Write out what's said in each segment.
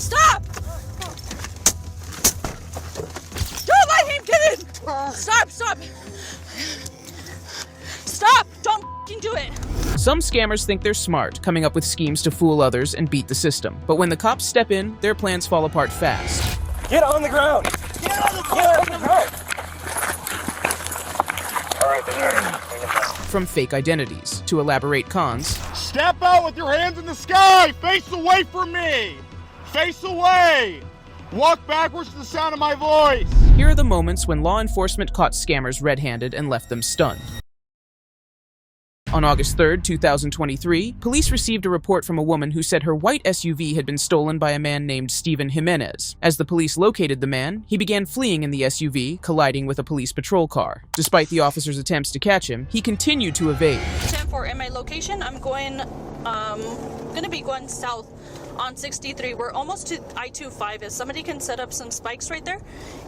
Stop! Don't let him get in! Stop! Stop! Don't f***ing do it! Some scammers think they're smart, coming up with schemes to fool others and beat the system. But when the cops step in, their plans fall apart fast. Get on the ground! Get on the ground! Alright, then. From fake identities to elaborate cons. Step out with your hands in the sky! Face away from me! Face away! Walk backwards to the sound of my voice! Here are the moments when law enforcement caught scammers red-handed and left them stunned. On August 3rd, 2023, police received a report from a woman who said her white SUV had been stolen by a man named Steven Jimenez. As the police located the man, he began fleeing in the SUV, colliding with a police patrol car. Despite the officers' attempts to catch him, he continued to evade. 10-4 in my location. I'm gonna be going south on 63. We're almost to I-25. If somebody can set up some spikes right there.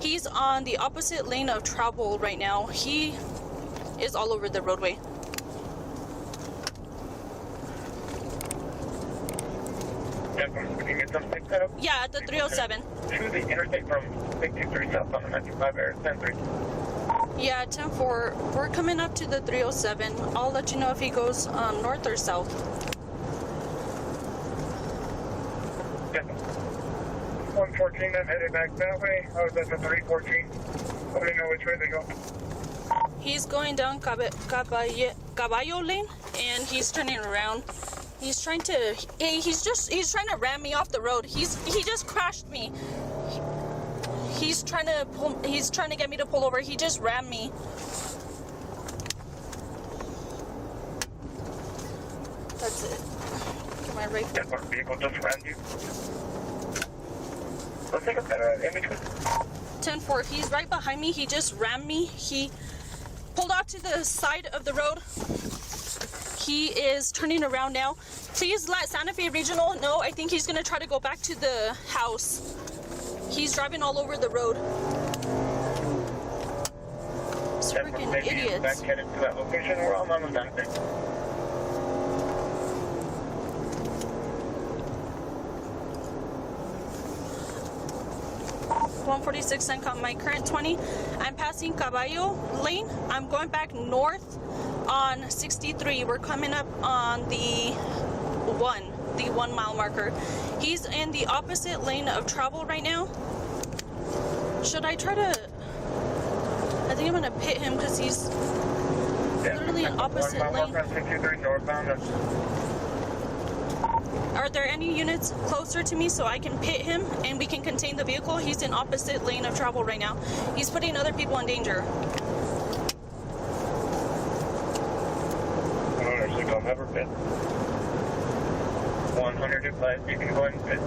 He's on the opposite lane of travel right now. He is all over the roadway. Can you get some spikes set up? Yeah, at the 307. To the interstate from 63 south on the 95 area, 10-3. Yeah, 10-4. We're coming up to the 307. I'll let you know if he goes north or south. Yeah. 114, I'm headed back that way. I was at the 314. I don't know which way they go. He's going down Caballo lane, and he's turning around. He's trying to ram me off the road. He just crashed me. He's trying to get me to pull over. He just rammed me. That's it. Get my right. Yeah, what vehicle just rammed you? Let's take a better image. 10-4. He's right behind me. He just rammed me. He pulled off to the side of the road. He is turning around now. Please let Santa Fe Regional know. I think he's going to try to go back to the house. He's driving all over the road. These freaking idiots. Back headed to that location. We're all on the Santa Fe. 146 Sencom, my current 20. I'm passing Caballo lane. I'm going back north on 63. We're coming up on the 1 mile marker. He's in the opposite lane of travel right now. Should I try to... I think I'm gonna pit him because he's literally in opposite lane. 63 northbound. Are there any units closer to me so I can pit him and we can contain the vehicle? He's in opposite lane of travel right now. He's putting other people in danger. I'll never pit. 100 advice, you can go ahead and pit.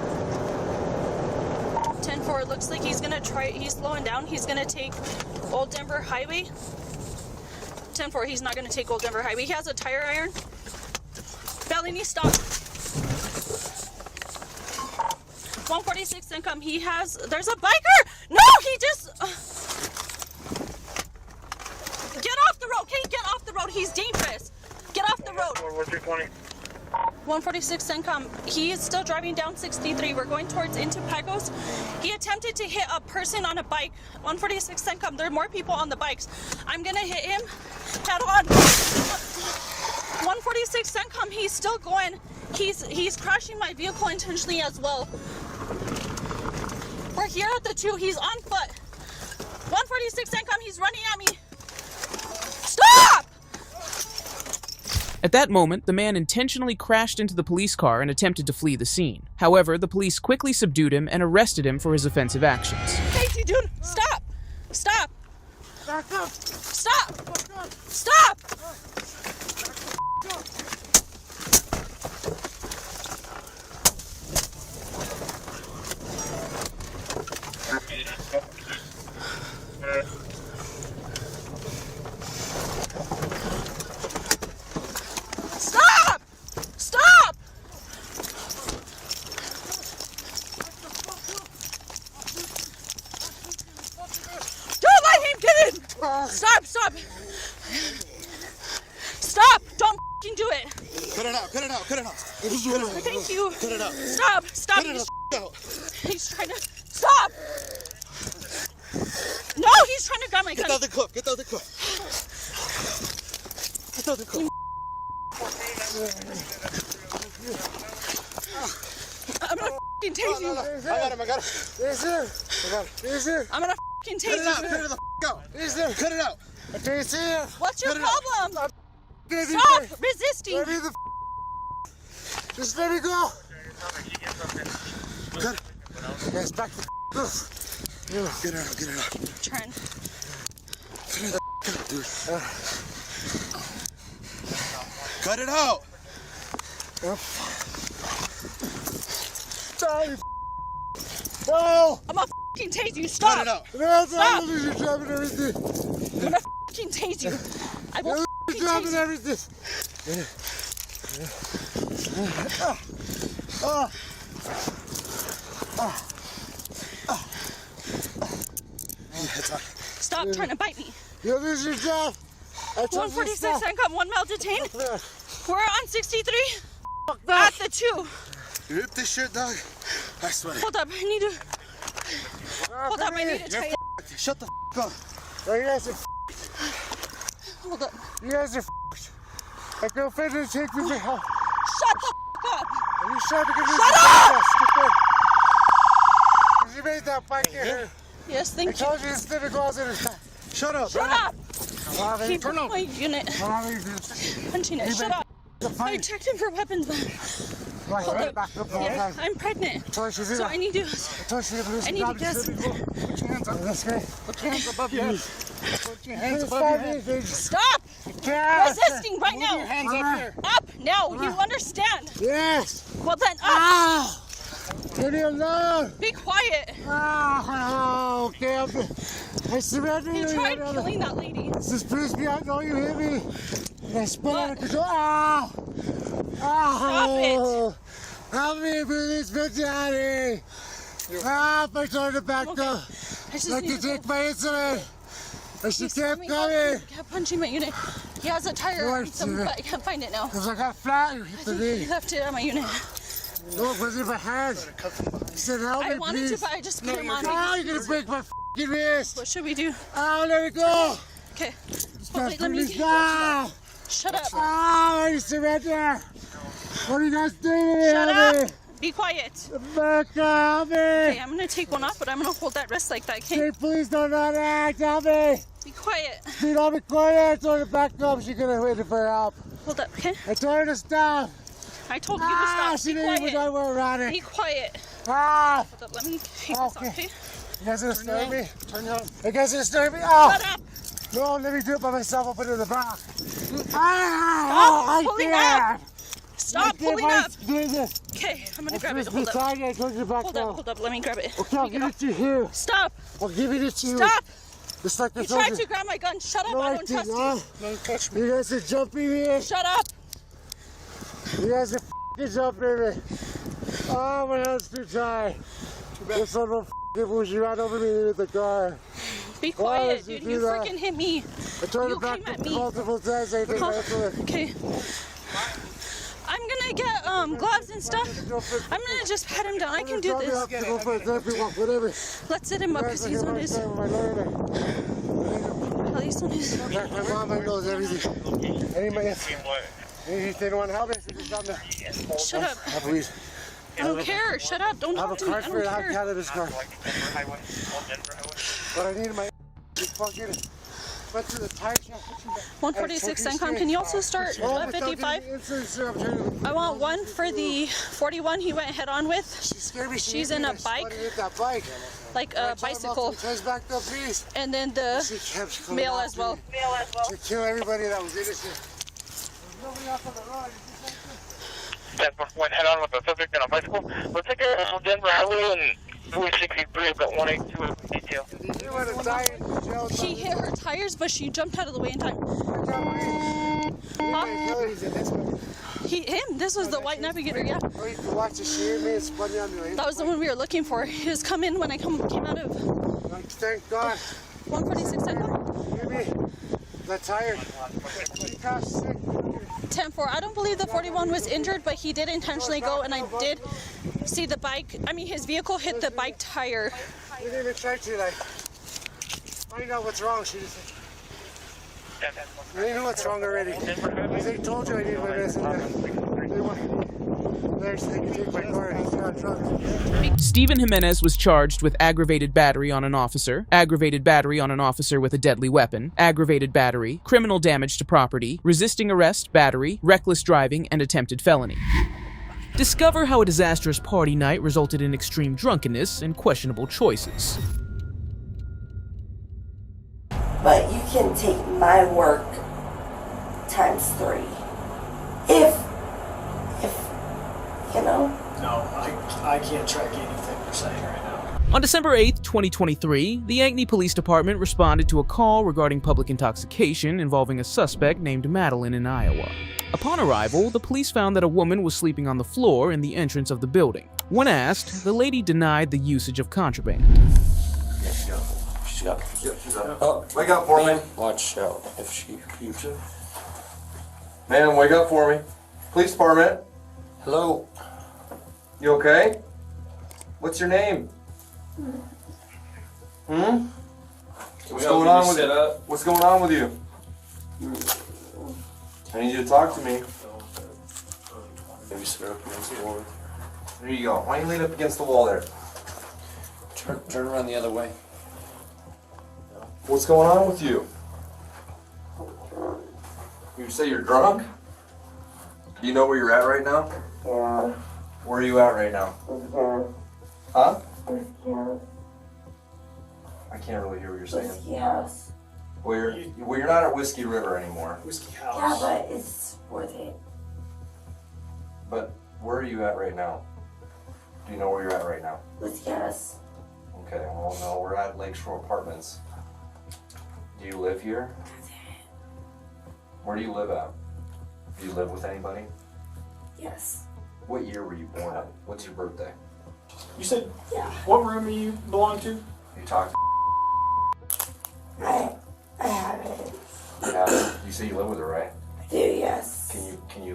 10-4, it looks like he's gonna try, he's slowing down. He's gonna take Old Denver Highway. 10-4, he's not gonna take Old Denver Highway. He has a tire iron. Bellini, stop. 146 Sencom, there's a biker! No, he just... Get off the road, okay? Get off the road, he's dangerous. Get off the road. 146 Sencom, he is still driving down 63. We're going towards into Pecos. He attempted to hit a person on a bike. 146 Sencom, there are more people on the bikes. I'm gonna hit him head on. 146 Sencom, he's still going. He's crashing my vehicle intentionally as well. We're here at the 2, he's on foot. 146 Sencom, he's running at me. Stop! At that moment, the man intentionally crashed into the police car and attempted to flee the scene. However, the police quickly subdued him and arrested him for his offensive actions. Hey, dude, stop! Stop! Back up! Stop! Back up! Stop! Stop! Stop! Don't let him get in! Stop! Stop! Stop! Don't f***ing do it! Cut it out! Cut it out! Cut it out! Thank you. Cut it out! Stop! Stop! Cut it out! He's trying to stop. No, he's trying to grab my gun. Get out the cup. Get out the cup. Get out the cup. I'm gonna fucking tase you. I got him. I got him. Yes, sir. I got it. Yes, sir. I'm gonna fucking Cut tase it out. you. Cut it the out. Yes, sir. Cut it out. I can't see you. What's your Cut it out. problem? Stop Stop resisting. Let me the just let me go. Cut it. Yes, back the up. Get it out. Get it out. Turn. Cut it the out, dude. Cut it out. No! I'm gonna fucking tase you. Stop. Cut it out. No, Stop. you're dropping everything. I'm gonna fucking tase you. I will You're fucking dropping tase you. everything. Stop trying to bite me. You'll lose your job. I told you to 146, stop. I got 1 mile detained. Come here. We're on 63 Fuck that. at the 2. You rip this shit, dog. I swear. Hold up, I need to. Hold up, I need to try it. Shut the up. No, you guys are Hold up. you guys are I go further and take me to hell. Shut the up. Are you sure? Because Shut up! You made that bike here. Yes, I thank you. told you instead of closet is that. Shut up. Shut up. Keep Turn my unit. Punching it. Shut up. I checked him for weapons, man. Hold up. Back up all the Yeah, time. I'm pregnant. Told you to do So that. I need to. Told you to lose I your need to job. guess. Put your hands up. That's great. Put your hands above your head. Put your hands above your head. Stop Yes. resisting right Move your now. hands up here. Up now. You understand? Yes. Well then, up. Ah! Leave me alone. Be quiet. Ah, okay. I surrender. You you. tried killing that lady. Just please me. I know you hit me. And I spun out of control. Ah! Ah! Help me, please, Daddy. Ah, I tried to back Okay. up. I just Like need you to take my insulin. And she He's kept coming. coming. He kept punching my unit. He has a tire Lord, on some, but I can't find it now. Because I got flat and hit the He knee. left it on my unit. No, it wasn't in my hand. He said, help me, I wanted please. to, but I just put him on. Oh, you're going to break my f***ing wrist. What should we do? Oh, let me go. Okay. Stop let me. this now. Shut up. Oh, you surrender. What are you guys doing? Shut up. Be quiet. Back up, me. Okay, I'm gonna take one off, but I'm gonna hold that wrist like that. Okay. Say, please don't act. Help me. Be quiet. She don't be quiet. I told her to back up. She's going to wait for help. Hold up. Okay. I told her to stop. I told you to Ah, stop. she Be didn't even know quiet. we were around it. Be quiet. Ah. Hold up. Let me take this off. Okay. Okay. You guys gonna stir me? Turn your head. You guys gonna stir me? Oh! Shut up. No, let me do it by myself. I'll put it in the back. Stop Ah! pulling I Stop can't pulling up. doing this. Okay. I'm gonna grab it. It's Hold up. beside you. I told you to back Hold up. up. Hold up. Let me grab it. Okay, I'll Take it give off. it to you here. Stop. I'll give it to you. Stop. Just like I You told tried you. to grab my gun. Shut up. No, I I don't did trust you. not. Don't touch me. You guys are jumping me. Shut up. You guys are f***ing jumping me. Oh, my hand's too tight. This son of a f***ing bush, you ran over me with the car. Be Why quiet, did you dude. do You that? freaking hit me. I tried You to back came up at me. multiple times. I didn't Huh? answer it. Okay. I'm gonna get gloves and stuff. I'm gonna just pat him down. I can do Tell me this. I have to go for a therapy walk, whatever. Let's sit him up because he's on his. At least on his. My mom knows everything. I need my if they don't want to help me, they just got me. Shut up. I believe. I don't care. Shut up. Don't I have talk a to me. card I for it. don't I have care. cannabis card. But I need my fucking went to the tire shop. 146 Sencom. Can you also start at 55? I want one for the 41 he went head on with. She scared me. She's in a bike, That bike. like a bicycle. Backed up, please. And then the She kept coming male after as well. me to kill everybody that was innocent. Nobody else on the road. Went head on with the subject in a bicycle. Looks like they're on Denver Highway and 263, but 182 in detail. Did you want to die in jail? He hit her tires, but she jumped out of the way in time. Him. This was the white navigator. Yeah. Oh, you can watch the shit, man. It's funny on the That was the one we were looking for. He was coming when I came out of Thank God. 146 Sencom. Give me the tire. He got sick. 10-4. I don't believe the 41 was injured, but he did intentionally go, and I did see the bike. I mean, his vehicle hit the bike tire. We didn't even try to like find out what's wrong. She just they knew what's wrong already. They told you I needed my medicine. They want there so they can take my car and he's not drunk. Stephen Jimenez was charged with aggravated battery on an officer with a deadly weapon, aggravated battery, criminal damage to property, resisting arrest, battery, reckless driving, and attempted felony. Discover how a disastrous party night resulted in extreme drunkenness and questionable choices. But you can take my work times 3. If you know. No, I can't track anything you're saying right now. On December 8, 2023, the Ankeny Police Department responded to a call regarding public intoxication involving a suspect named Madeline in Iowa. Upon arrival, the police found that a woman was sleeping on the floor in the entrance of the building. When asked, the lady denied the usage of contraband. She's got Oh, wake up for me. Watch out if she peeps it. Ma'am, wake up for me. Police department. Hello. You okay? What's your name? What's going on with you? What's going on with you? I need you to talk to me. Maybe sit up against the wall. There you go. Why don't you lean up against the wall there? Turn around the other way. What's going on with you? You say you're drunk? Do you know where you're at right now? Yeah. Where are you at right now? Huh? I can't really hear what you're saying. Whiskey House. Well, you're not at Whiskey River anymore. Whiskey Yeah, House. but it's worth it. But where are you at right now? Do you know where you're at right now? Whiskey House. Okay, well, no, we're at Lakeshore Apartments. Do you live here? Where do you live at? Do you live with anybody? Yes. What year were you born in? What's your birthday? You said, Yeah. what room do you belong to? You talked. I haven't. Yeah. You say you live with her, right? I do, yes. Can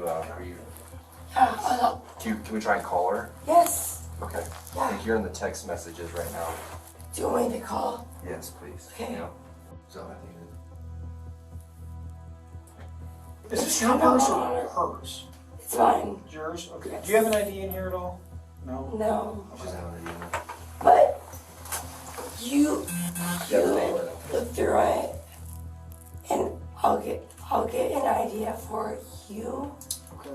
we try and call her? Yes. Okay. Yeah. I think you're in the text messages right now. Do you want me to call? Yes, please. Okay. Yeah. So I think Is this your purse or hers? It's fine. Yours? Okay. Yes. Do you have an ID in here at all? No? No. she's having a unit. But you look through it, and I'll get an idea for you, Okay.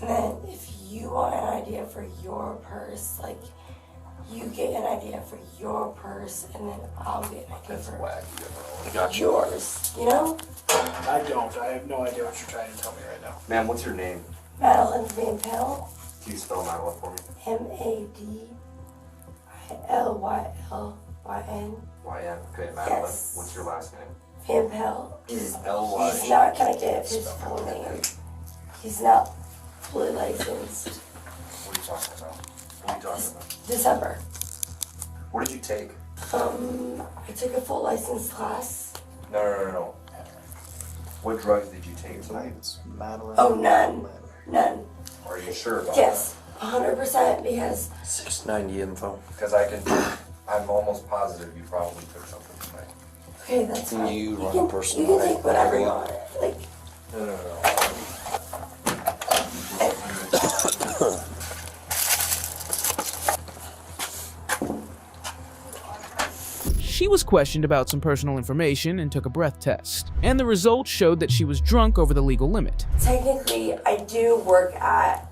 and then if you want an idea for your purse, like you get an idea for your purse, and then I'll get an idea for I got you. yours. You know, I don't. I have no idea what you're trying to tell me right now. Ma'am, what's your name? Madeline Van Pelt, Can you spell Madeline for me? MADILYLYN. Y-N. Okay, Madeline. Yes. What's your last name? Van Pelt. L-Y. He's not gonna give his full name. He's not fully licensed. What are you talking about? What are you talking about? December. What did you take? I took a full license class. No. What drugs did you take? It's Madeline. Oh, none. Are you sure about Yes, 100% because 690 info. that? Because I'm almost positive you probably took something tonight. okay, that's Can fine. you run can, a person You can right take whatever you now? want. Like, No. She was questioned about some personal information and took a breath test, and the results showed that she was drunk over the legal limit. technically, I do work at.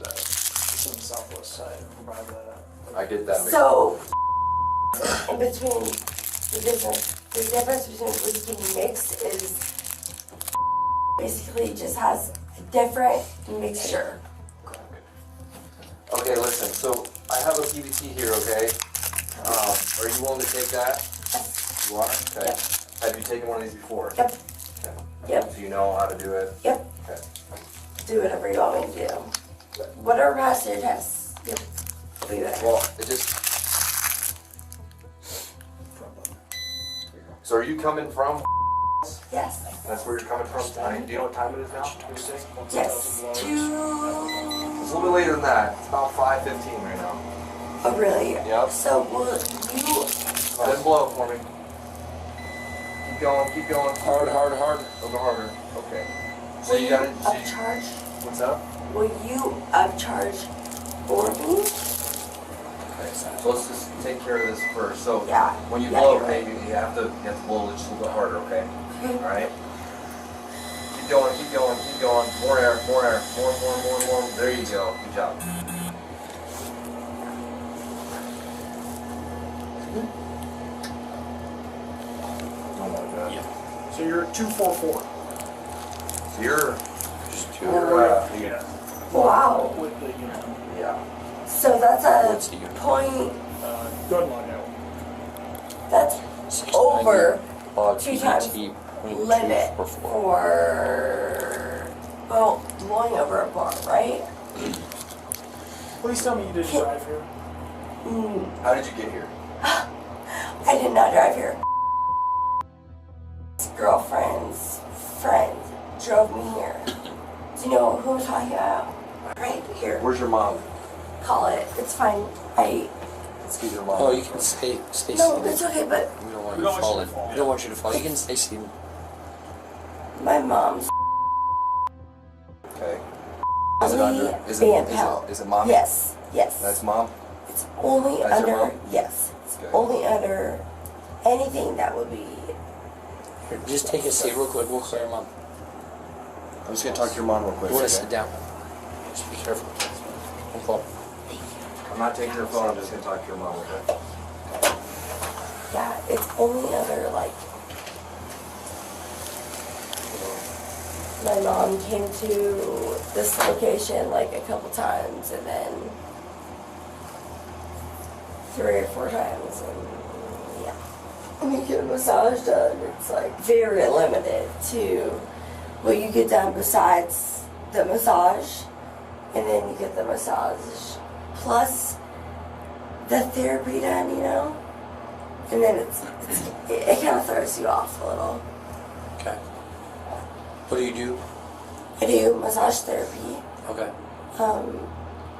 It's on the southwest side. Provide that. I get that. So, in between the difference between whiskey mix is basically just has a different mixture. Okay, listen, so I have a PVT here, okay? Are you willing to take that? You are? Okay. Yep. Have you taken one of these before? Yep. Okay. Yep. Do you know how to do it? Yep. Okay. Do whatever you want me to do. Whatever passes your test. Yep. I'll be there. Well, it just... So are you coming from Yes. That's where you're coming from tonight? Do you know what time it is now? Yes. 2. It's a little bit later than that. It's about 5:15 right now. Oh, really? Yep. So will you... Let it blow for me. Keep going, keep going. Hard. A little harder. Okay. So Will you you got it. upcharge? What's up? Will you upcharge for me? Okay, so let's just take care of this first. So Yeah. when you Yeah, blow, you're okay, right. you have to blow just a little bit harder, okay? All right. Keep going, keep going, keep going. More air, more air, more. There you go. Good job. Oh my God. Yeah. So you're at 244. So you're Just two. yeah. Wow. With the, you know, Yeah. So that's What's a the unit? point. gun log out. That's 690 over log 2 times PBT limit 0.244. for, well, blowing over a bar, right? Please tell me you didn't drive here. How did you get here? I did not drive here. Girlfriend's friend drove me here. Do you know who I'm talking about? Right here. Where's your mom? Call it. It's fine. Let's get your mom. Oh, you can stay No, seated. it's okay, but We don't want We you don't want falling. you to fall. We don't want you to fall. You can stay seated. my mom's Okay. Is it only under? being held. Is it mom? Yes, yes. That's mom? It's only That's your under, mom? yes. It's Okay. only under anything that would be, Here, just take a seat real quick. We'll clear him up. I'm just gonna talk to your mom real quick. You want to okay? sit down? Just be careful. Don't fall. I'm not taking your phone, I'm just gonna talk to your mom, okay? yeah, it's only under like, my mom came to this location like a couple times and then 3 or 4 times and yeah. When you get a massage done, it's like very limited to what you get done besides the massage, and then you get the massage plus the therapy done, you know? And then it kind of throws you off a little. Okay. What do you do? I do massage therapy. Okay. Um,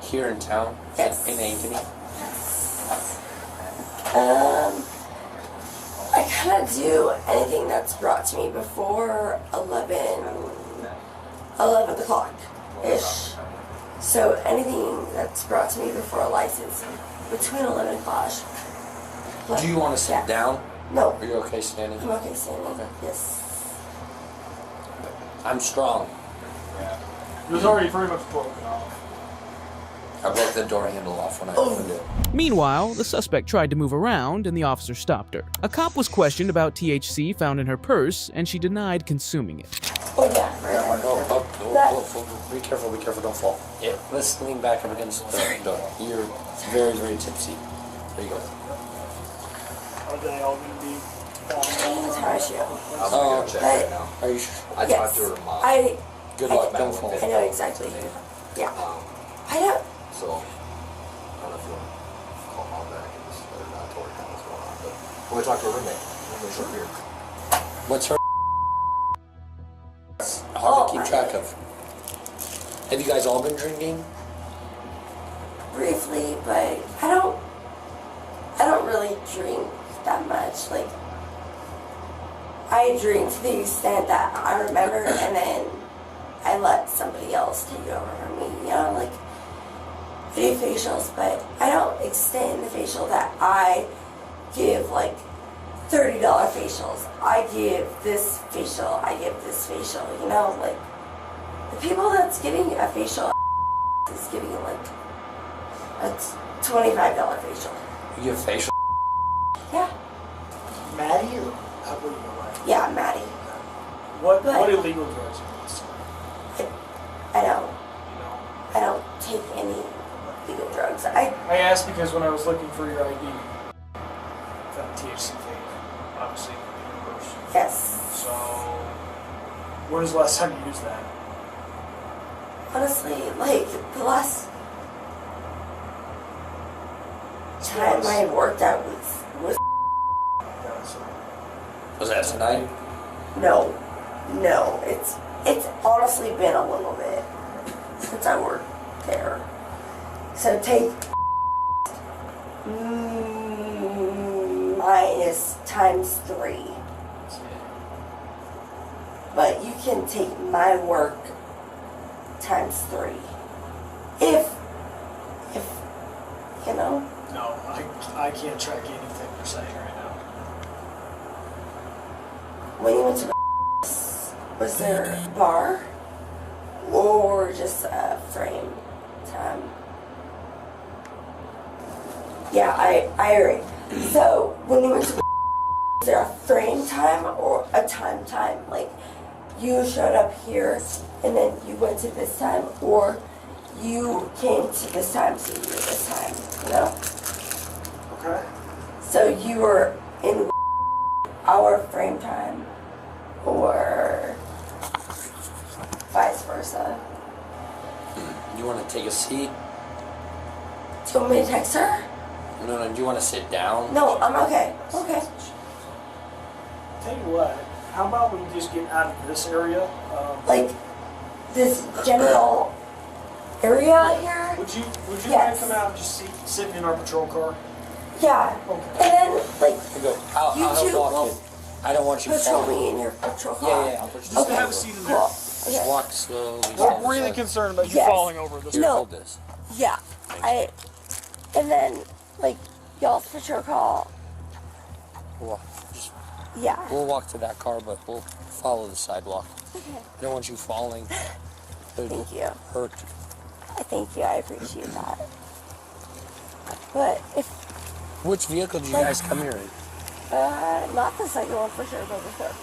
Here in town? Yes. In Ankeny? I kind of do anything that's brought to me before 11 o'clock-ish. So anything that's brought to me before a license, between 11 o'clock. Do you want to sit Yeah. down? No, Are you okay standing? I'm okay standing. Okay. Yes. I'm strong. It was already pretty much broken off. I broke the door handle off when I Oh. opened it. Meanwhile, the suspect tried to move around and the officer stopped her. A cop was questioned about THC found in her purse and she denied consuming it. Oh yeah, right. Be careful, don't fall. Yeah, let's lean back up against the door. You're very, very tipsy. There you go. Are they all going to be Anytime issue. I'm gonna go check right now. Are you sure? I Yes. talked to her mom. Good luck, don't fall. I know exactly. Yeah. I don't. So, I don't know if you want to call mom back and just let her know I told her kind of what's going on. But I'm gonna talk to her roommate. Roommate's up here. What's her? Hard Oh, to keep my track of. Have you guys all been drinking? Briefly, but I don't really drink that much. Like, I drink to the extent that I remember, and then I let somebody else take it over from me. You know, like, I do facials, but I don't extend the facial that I give, like, $30 facials. I give this facial, I give this facial, you know, like, the people that's getting a facial is getting, like, a $25 facial. You give facial? Yeah. Maddie or how would you know that? Yeah, Maddie. What But- illegal drugs are you on? I don't take any legal drugs. I I asked because when I was looking for your ID, I found THC vape, obviously in your purse. yes. So, when was the last time you used that? Honestly, like the last time I worked out was Yeah, so Was that tonight? No. It's honestly been a little bit since I worked there. So take minus times 3. But you can take my work times 3. If you know. No, I can't track anything you're saying right now. When you went to was there a bar or just a frame time? Yeah, I agree. So when you went to was there a frame time or a time? Like you showed up here and then you went to this time, or you came to this time, so you were this time, you know? Okay. So you were in our frame time, or vice versa. You want to take a seat? Do you want me to text her? No, do you want to sit down? No, I'm okay. Okay. Tell you what, how about we just get out of this area? Like this general area here? Would you Yes. come out and just sit in our patrol car? Yeah. Okay. And then like You go. I'll you help two walk will you. I don't want you patrol falling. me in your patrol car. Yeah, I'll put you Okay. have a seat in there. Cool. Just Okay. walk slowly. We're really concerned about you Yes. falling over this. Here, No. hold this. Yeah. And then like y'all's patrol car. Yeah. We'll walk to that car, but we'll follow the sidewalk. Okay. I don't want you falling. Thank you. Hurt. Thank you. I appreciate that. But if Which vehicle did you guys come here in? not the second one for sure, but the third.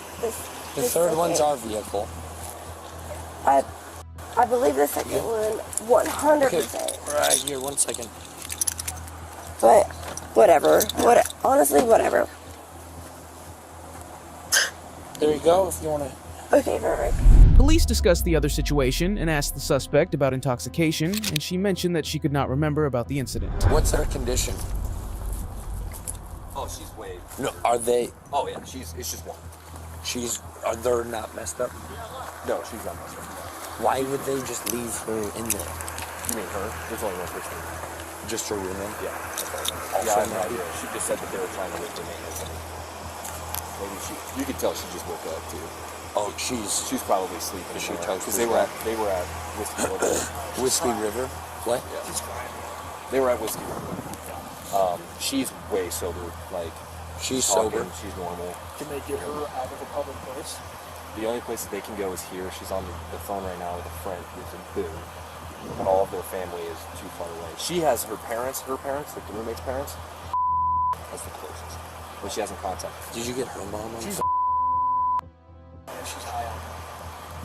The third one's our vehicle. I believe the second one 100%. Right here, 1 second. But whatever. Honestly, whatever. There you go, if you want to. Okay, perfect. Police discussed the other situation and asked the suspect about intoxication, and she mentioned that she could not remember about the incident. What's her condition? Oh, she's way. No, are they? Oh yeah, it's just one. Are they not messed up? No, she's not messed up. Why would they just leave her in there? You mean her? There's only one person. Just her roommate? Yeah. Also Yeah, I have no not- idea. She just said that they were trying to lift her maintenance. Maybe you could tell she just woke up too. Oh, she's probably sleeping. Is she because toasted? they were at Whiskey River. Whiskey River. What? Yeah. They were at Whiskey River. She's way sober. Like She's talking, sober. She's normal. Can they get her out of a public place? The only place that they can go is here. She's on the phone right now with a friend who's in Boone. But all of their family is too far away. She has her parents, like the roommate's parents, as the closest. But she hasn't contacted. Did you get her mom on She's phone? Yeah, she's high on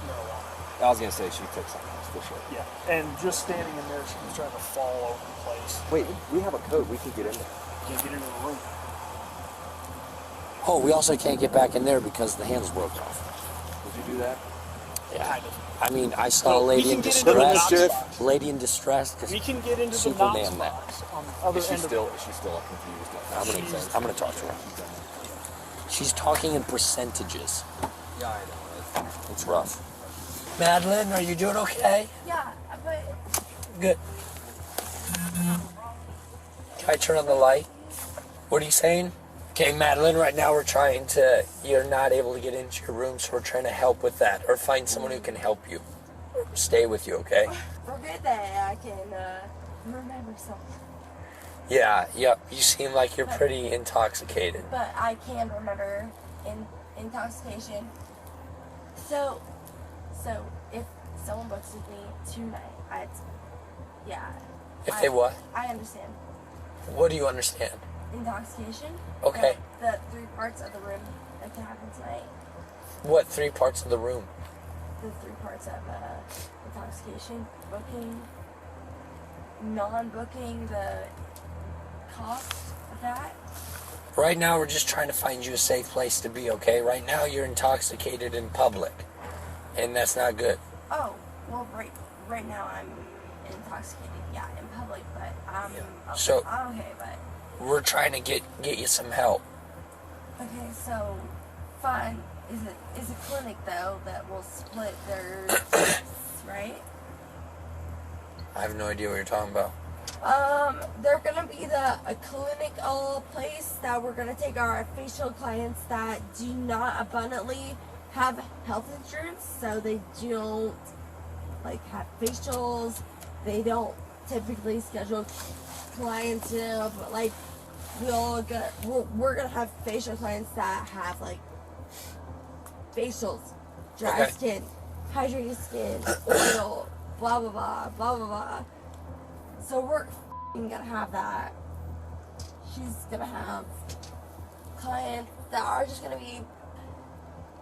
marijuana. I was gonna say she took something else for sure. Yeah, and just standing in there, she was trying to fall over the place. Wait, we have a code. We can get in there. Can't get into the room. Oh, we also can't get back in there because the handles broke off. Would you do that? Yeah. Kind of. I mean, I saw a Well, we lady can in get into the distress. Knox box. Lady in distress. We can get into the Superman Knox that. box on the other Is she end still of confused? I'm gonna talk to her. She's talking in percentages. Yeah, I know. It's rough. Madeline, are you doing okay? Yeah, but Good. Can I turn on the light? What are you saying? Okay, Madeline, right now you're not able to get into your room, so we're trying to help with that, or find someone who can help you. Stay with you, okay? forget that I can remember something. Yeah, yep. You seem like you're pretty intoxicated. But I can remember intoxication. So if someone books with me tonight, If they what? I understand. What do you understand? Intoxication. Okay. The 3 parts of the room that can happen tonight. What 3 parts of the room? The 3 parts of intoxication, booking, non-booking, the cost of that. Right now, we're just trying to find you a safe place to be, okay? Right now, you're intoxicated in public, and that's not good. Oh, well, right now I'm intoxicated, yeah, in public, but I'm So- I'm okay, but We're trying to get you some help. okay, so fine. is a clinic though that will split their right? I have no idea what you're talking about. They're gonna be a clinical place that we're gonna take our facial clients that do not abundantly have health insurance, so they don't like have facials. They don't typically schedule clients, but like we're gonna have facial clients that have like facials, dry skin, hydrated skin, oil, blah blah blah, blah blah blah. So we're gonna have that. She's gonna have clients that are just gonna be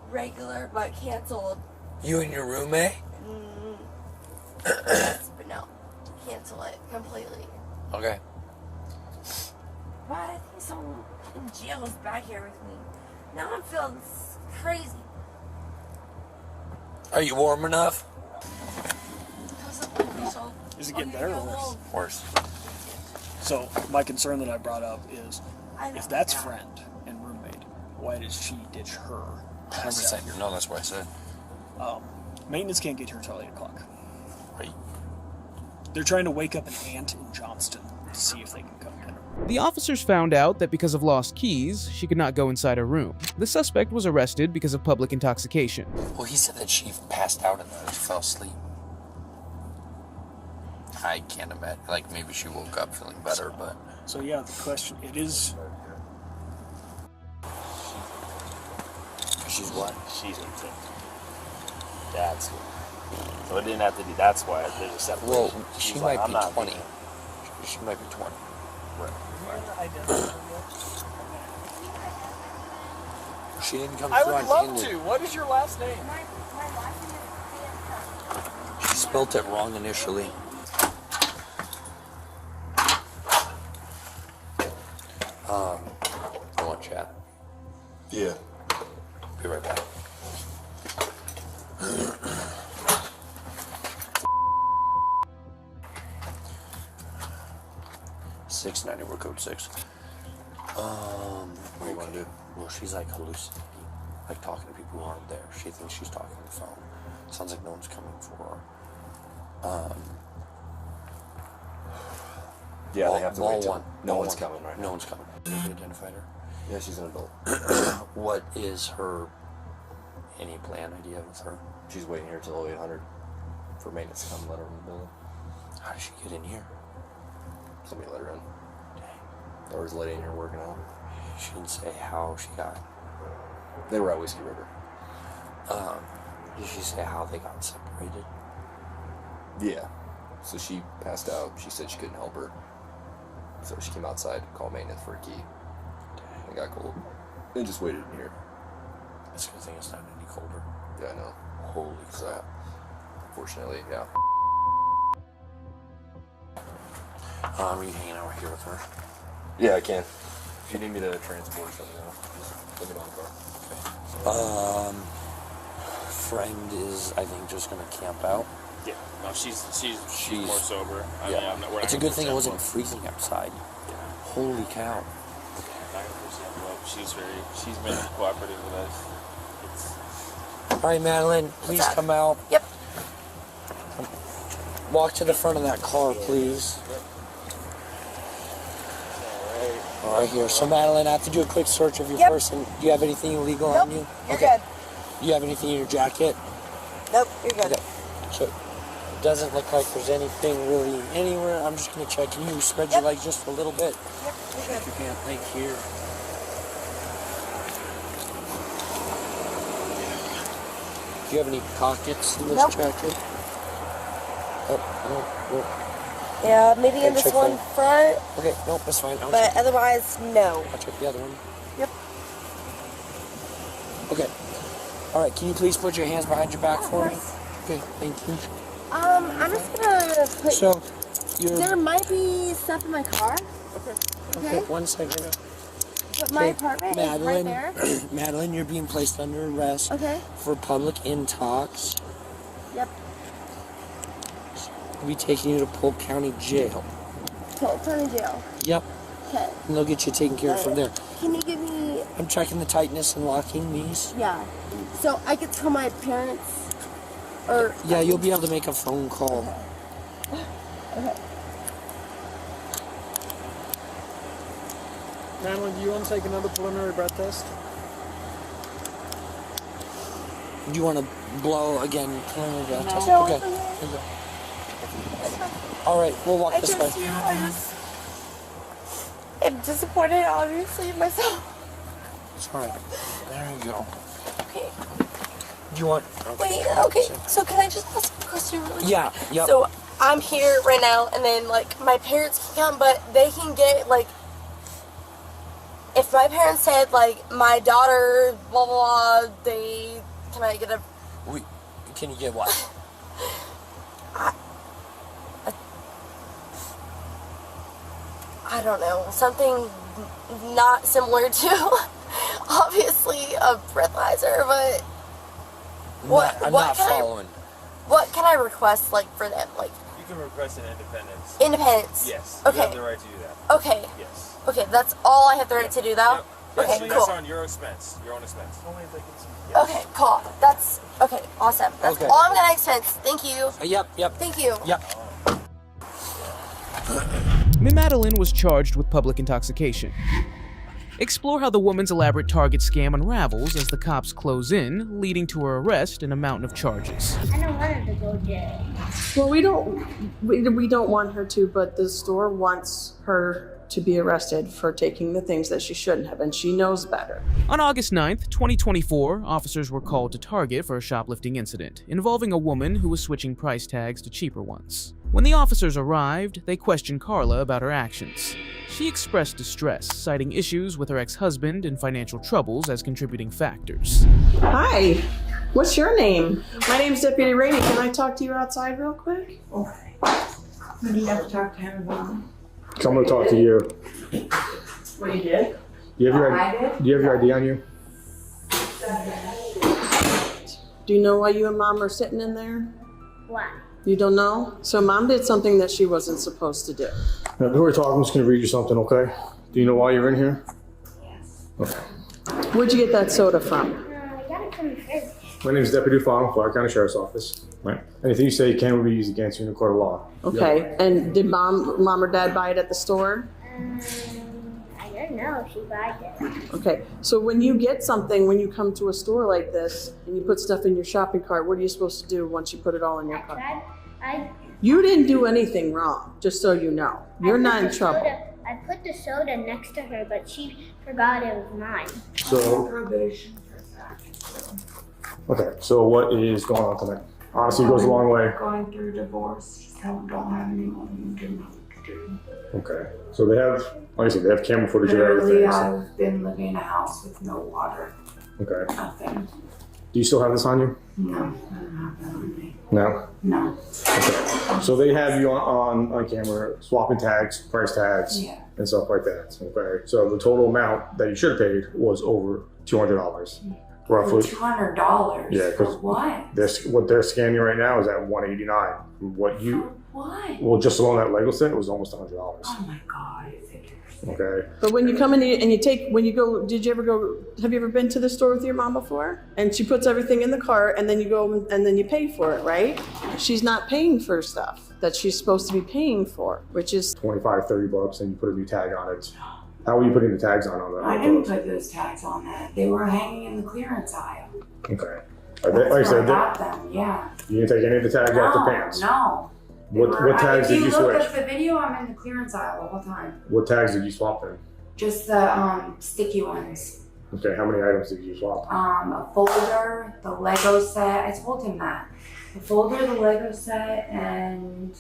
regular but canceled. You and your roommate? Yes, but no, cancel it completely. Okay. But I think someone in jail is back here with me. Now I'm feeling crazy. Are you warm enough? Is it getting better or worse? Worse. So my concern that I brought up is, if that's friend and roommate, why does she ditch her? 100%. No, that's what I said. Maintenance can't get here until 8 o'clock. Right. They're trying to wake up an aunt in Johnston to see if they can come get her. The officers found out that because of lost keys, she could not go inside her room. The suspect was arrested because of public intoxication. Well, he said that she passed out in there. She fell asleep. I can't imagine. Like, maybe she woke up feeling better, but... So yeah, the question, it is... She's what? She's 18. That's what. So it didn't have to be. That's why there's a separation. Well, She's she like, might I'm be not 20. leaving. She might be 20. Right. She didn't come I through would on love Indian. to. What is your last name? She spelt it wrong initially. You want chat? Yeah. Be right back. $6.90, we're code 6. What do you want to do? Well, she's like hallucinating, like talking to people who aren't there. She thinks she's talking on the phone. Sounds like no one's coming for her. Yeah, they have to wait till one. no one's coming right now. No one's coming. Have you identified her? Yeah, she's an adult. What is her, any plan idea with her? She's waiting here till 800 for maintenance to come let her in the building. How did she get in here? Somebody let her in. Dang. There was a lady in here working out. She didn't say how she got. They were at Whiskey River. Did she say how they got separated? Yeah. So she passed out. She said she couldn't help her. So she came outside, called maintenance for a key. And got cold. And just waited in here. It's a good thing it's not any colder. Yeah, I know. Holy crap. Unfortunately, yeah. Are you hanging out right here with her? Yeah, I can. If you need me to transport something now, just let me know in the car. Friend is, I think, just gonna camp out. Yeah, no, she's more sober. I Yeah. mean, we're It's a not good gonna thing it go wasn't sample. freezing outside. Yeah. Holy cow. Not gonna go sample up. She's been cooperative with us. It's All right, Madeline, please that? come out. Yep. Walk to the front of that car, please. All right, here. So, Madeline, I have to do a quick search of your Yep. person. Do you have anything illegal on you? You're good. Do you have anything in your jacket? Nope, you're good. Okay. So, it doesn't look like there's anything really anywhere. I'm just going to check. Can you spread your legs just a little bit? Yep, you're good. You can't think here. Do you have any pockets in this Nope. jacket? Oh, no. Yeah, maybe in Okay, this check one that. front, Okay, nope, that's fine. but otherwise, no. I'll check the other one. Yep. Okay. All right, can you please put your hands behind your back for me? Okay, thank you. I'm just gonna put. So, you're... There might be stuff in my car. Okay, 1 second. But my Okay, apartment is right Madeline, there. Madeline, you're being placed under arrest Okay. for public intox. Yep. We'll be taking you to Polk County Jail. Polk County Jail. Yep, Okay. and they'll get you taken care of from there. Can you give me I'm checking the tightness and locking these. Yeah. So I could tell my parents, or... Yeah, you'll be able to make a phone call. Okay. Madeline, do you want to take another preliminary breath test? Do you want to blow again? Preliminary breath test? No, Okay. it's okay. Here you go. All right, we'll walk this way. I'm disappointed, obviously, in myself. It's all right. There you go. Okay. Do you want? Wait, okay. So can I just ask a question really quick? Yeah. Yep. So I'm here right now, and then, like, my parents can come, but they can get, like, if my parents said, like, my daughter, blah, blah, blah, can I get a... Can you get what? I don't know, something not similar to, obviously, a breathalyzer, but I'm not following. What can I request, like, for them? Like, You can request an independence. Independence? Yes. Okay. You have the right to do that. Okay. Yes. Okay, that's all I have the right to do, though? Yep. Okay, Yes, cool. that's on your expense. Your own expense. Only if they can see. Okay, cool. That's, okay, awesome. That's Okay. all I'm gonna expense. Thank you. Yep. Thank you. Yep. Madeline was charged with public intoxication. Explore how the woman's elaborate Target scam unravels as the cops close in, leading to her arrest and a mountain of charges. I don't want her to go to jail. Well, we don't want her to, but the store wants her to be arrested for taking the things that she shouldn't have, and she knows better. On August 9th, 2024, officers were called to Target for a shoplifting incident involving a woman who was switching price tags to cheaper ones. When the officers arrived, they questioned Carla about her actions. She expressed distress, citing issues with her ex-husband and financial troubles as contributing factors. Hi, what's your name? My name's Deputy Rainey. Can I talk to you outside real quick? Okay. What do you have to talk to him about? I'm going to talk to you. What you did? Do you have your ID on you? Do you know why you and Mom are sitting in there? Why? You don't know? So Mom did something that she wasn't supposed to do. Now, before we talk, I'm just going to read you something, okay? Do you know why you're in here? Yes. Okay. Where'd you get that soda from? I got it from the fridge. My name is Deputy Fano, Clark County Sheriff's Office. Right. Anything you say can be used against you in a court of law. Okay, and did Mom or Dad buy it at the store? I don't know if she buys it. Okay, so when you get something, when you come to a store like this, and you put stuff in your shopping cart, what are you supposed to do once you put it all in your cart? You didn't do anything wrong, just so you know. You're not in trouble. I put the soda next to her, but she forgot it was mine. So, Probation for that. okay, so what is going on tonight? Honestly, it goes a long way. Going through divorce. Just don't have anyone who can do. Okay, so they have, like I said, they have camera footage of Literally, everything. So. I've been living in a house with no water. Okay. Nothing. Do you still have this on you? No, I don't have that on me. No? No. Okay. So they have you on camera swapping tags, price tags, Yeah. and stuff like that. Okay. So the total amount that you should have paid was over $200, roughly. $200? Yeah, For because what? what they're scanning right now is at $189. What you? What? Well, just alone that Lego set was almost $100. Oh my God. Okay. But when you come in and when you go, have you ever been to the store with your mom before? And she puts everything in the cart and then you go and then you pay for it, right? She's not paying for stuff that she's supposed to be paying for, which is $25-$30 and you put a new tag on it. How were you putting the tags on that? I didn't put those tags on that. They were hanging in the clearance aisle. Okay. That's Like I where I said, got them, yeah. you didn't take any of the tags off the pants? No. What tags did you If you look switch? at the video, I'm in the clearance aisle the whole time. What tags did you swap then? Just the sticky ones. Okay, how many items did you swap? A folder, the Lego set. I told him that. The folder, the Lego set, and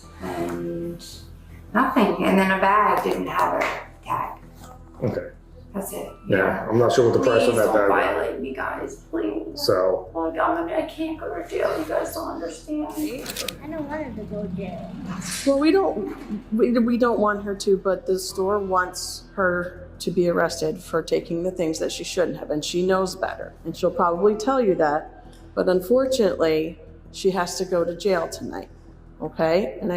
nothing. And then a bag didn't have a tag. Okay. That's it. Yeah, I'm not sure what the price on that Please bag don't was. violate me, guys. Please. So. Like, I can't go to jail. You guys don't understand. I don't want her to go to jail. well, we don't want her to, but the store wants her to be arrested for taking the things that she shouldn't have, and she knows better, and she'll probably tell you that. But unfortunately, she has to go to jail tonight. Okay, and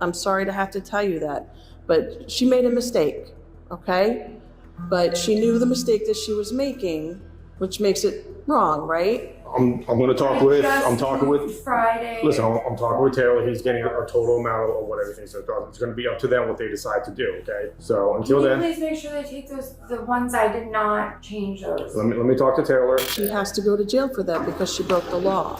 I'm sorry to have to tell you that, but she made a mistake. Okay. but she knew the mistake that she was making, which makes it wrong, right? I'm going to talk with, Friday. Listen, I'm talking with Taylor. He's getting a total amount of what everything says. It's going to be up to them what they decide to do, okay? So until then. Please make sure they take the ones I did not change those. Let me talk to Taylor. She has to go to jail for that because she broke the law.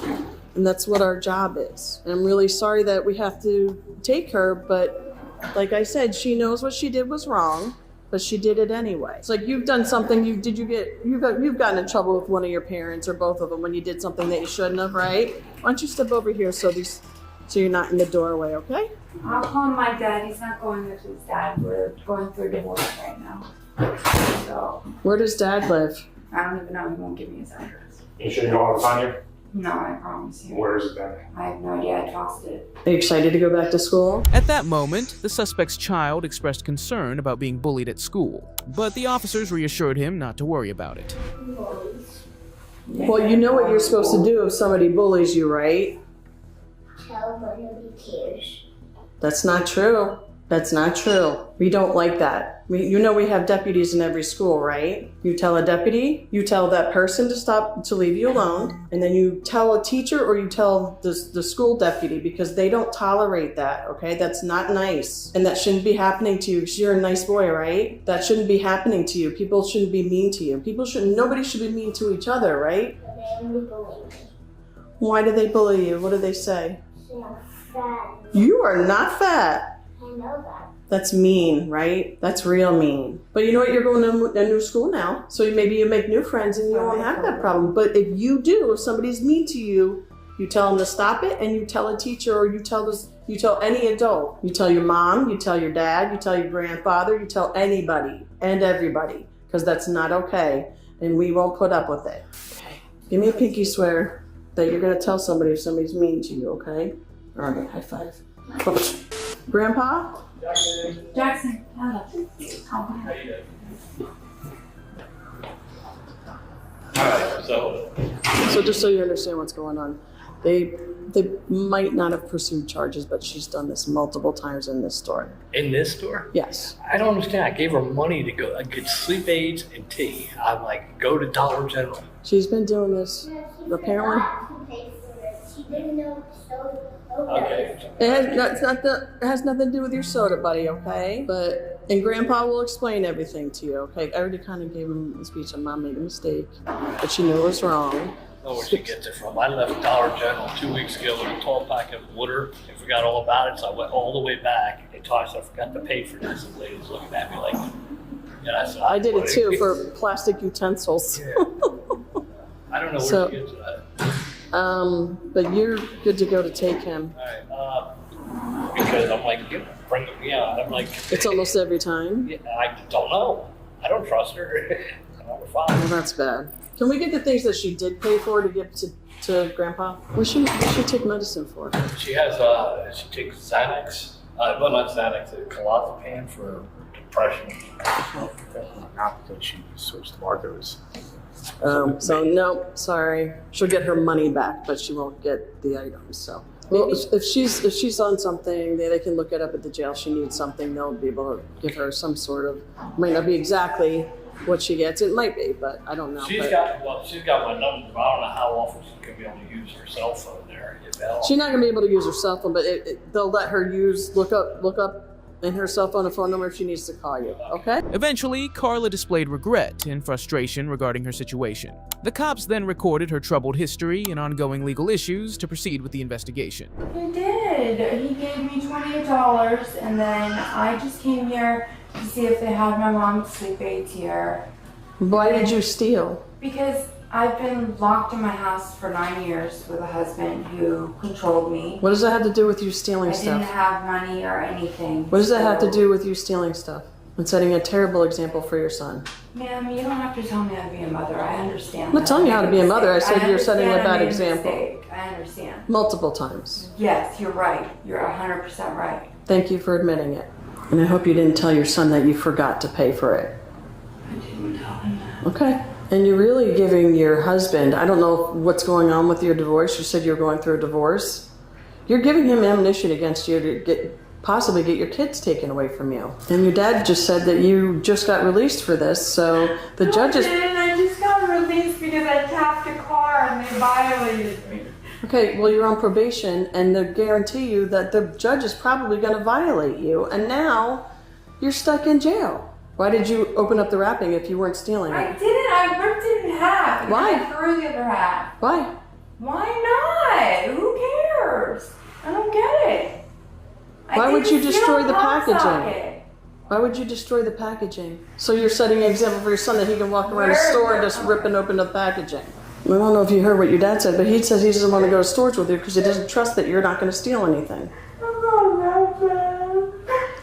And that's what our job is. And I'm really sorry that we have to take her, but like I said, she knows what she did was wrong. But she did it anyway. It's like you've done something. You've gotten in trouble with one of your parents or both of them when you did something that you shouldn't have, right? Why don't you step over here so you're not in the doorway, okay? I'll call my dad. He's not going with his dad. We're going through a divorce right now. So. Where does Dad live? I don't even know. He won't give me his address. You sure you don't want to find you? No, I promise you. Where is it then? I have no idea. I tossed it. Are you excited to go back to school? At that moment, the suspect's child expressed concern about being bullied at school, but the officers reassured him not to worry about it. Well, you know what you're supposed to do if somebody bullies you, right? Tell them nobody cares. That's not true. That's not true. We don't like that. You know we have deputies in every school, right? You tell a deputy, you tell that person to leave you alone, and then you tell a teacher or you tell the school deputy because they don't tolerate that, okay? That's not nice. And that shouldn't be happening to you because you're a nice boy, right? That shouldn't be happening to you. People shouldn't be mean to you. Nobody should be mean to each other, right? But they only bully me. Why do they bully you? What do they say? Say I'm fat. You are not fat. I know that. That's mean, right? That's real mean. But you know what? You're going to a new school now. So maybe you make new friends and you won't have that problem. But if you do, if somebody's mean to you, you tell them to stop it and you tell a teacher or you tell any adult. You tell your mom, you tell your dad, you tell your grandfather, you tell anybody and everybody. Because that's not okay. And we won't put up with it. Okay. Give me a pinky swear that you're going to tell somebody if somebody's mean to you, okay? All right, high five. Grandpa? Jackson. Alright, so just so you understand what's going on, they might not have pursued charges, but she's done this multiple times in this store. in this store? Yes. I don't understand. I gave her money to go get sleep aids and tea. I'm like, go to Dollar General. She's been doing this, apparently. She didn't know so. Okay. It has nothing to do with your soda, buddy, okay? And Grandpa will explain everything to you, okay? I already kind of gave him the speech and Mom made a mistake, but she knew it was wrong. I don't know where she gets it from. I left Dollar General 2 weeks ago with a 12-pack of water and forgot all about it, so I went all the way back and twice I forgot to pay for this. And the lady was looking at me like, yeah, said, I did it too for plastic utensils. Yeah. I don't know where she gets that. But you're good to go to take him. All right, because I'm like, bring me out. I'm like, it's almost every time. Yeah, I don't know. I don't trust her. I don't know. Well, that's bad. Can we get the things that she did pay for to give to Grandpa? What should she take medicine for? She has she takes Xanax. Well, not Xanax, clozapam for depression. Not because she switched barcodes. So no, sorry. She'll get her money back, but she won't get the items. So, well, if she's on something, they can look it up at the jail. She needs something, they'll be able to give her some sort of. Might not be exactly what she gets. It might be, but I don't know. She's got my number, but I don't know how often she's gonna be able to use her cell phone there. She's not gonna be able to use her cell phone, but they'll let her look up in her cell phone a phone number if she needs to call you, okay? Eventually, Carla displayed regret and frustration regarding her situation. The cops then recorded her troubled history and ongoing legal issues to proceed with the investigation. He did. He gave me $28, and then I just came here to see if they had my mom's sleep aids here. Why did you steal? Because I've been locked in my house for 9 years with a husband who controlled me. What does that have to do with you stealing stuff? I didn't have money or anything. What does that have to do with you stealing stuff and setting a terrible example for your son? Ma'am, you don't have to tell me how to be a mother. I understand. I'm not telling you how to be a mother. I said you're setting a bad example. I understand. Multiple times. Yes, you're right. You're 100% right. Thank you for admitting it. And I hope you didn't tell your son that you forgot to pay for it. I didn't tell him that. Okay. And you're really giving your husband, I don't know what's going on with your divorce. You said you're going through a divorce. You're giving him ammunition against you to possibly get your kids taken away from you. And your dad just said that you just got released for this, so the judge is... I just got released because I tapped a car and they violated me. Okay, well, you're on probation, and they guarantee you that the judge is probably going to violate you, and now you're stuck in jail. Why did you open up the wrapping if you weren't stealing it? I didn't. I ripped it in half. Why? And I threw the other half. Why? Why not? Who cares? I don't get it. Why would you destroy the packaging? Socket. Why would you destroy the packaging? So you're setting an example for your son that he can walk around a store and just rip and open the packaging. I don't know if you heard what your dad said, but he says he doesn't want to go to stores with you because he doesn't trust that you're not going to steal anything.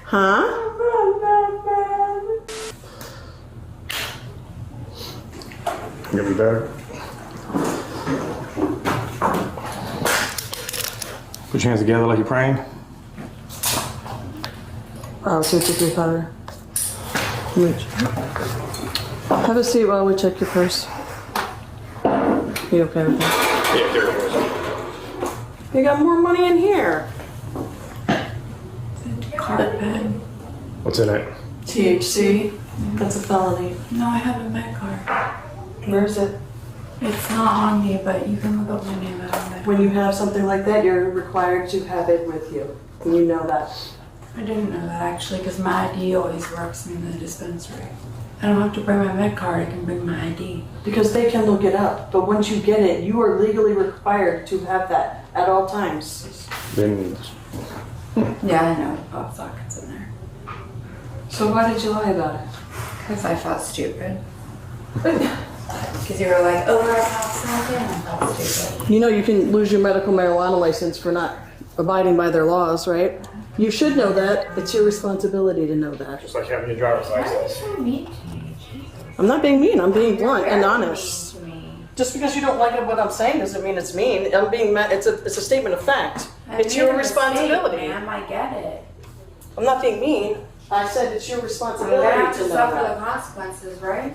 Huh? Get me better. Put your hands together like you're praying. 2, 2, 3, 5. Have a seat while we check your purse. You okay with that? Yeah, there it was. You got more money in here. Card pen. What's in it? THC. That's a felony. No, I have a med card. Where is it? It's not on me, but you can look up my name on it. When you have something like that, you're required to have it with you. And you know that. I didn't know that actually, because my ID always works in the dispensary. I don't have to bring my med card, I can bring my ID. Because they can look it up, but once you get it, you are legally required to have that at all times. Then. Yeah, I know. Pop sockets in there. So why did you lie about it? Because I felt stupid. Because you were like, oh, we're a pop socket, and I felt stupid. You know you can lose your medical marijuana license for not abiding by their laws, right? You should know that. It's your responsibility to know that. Just like having your driver's license. I'm not being mean. I'm being blunt and honest. Just because you don't like what I'm saying doesn't mean it's mean. I'm being it's a statement of fact. It's your responsibility. Ma'am, I get it. I'm not being mean. I said it's your You're responsibility gonna have to to know suffer that. the consequences, right?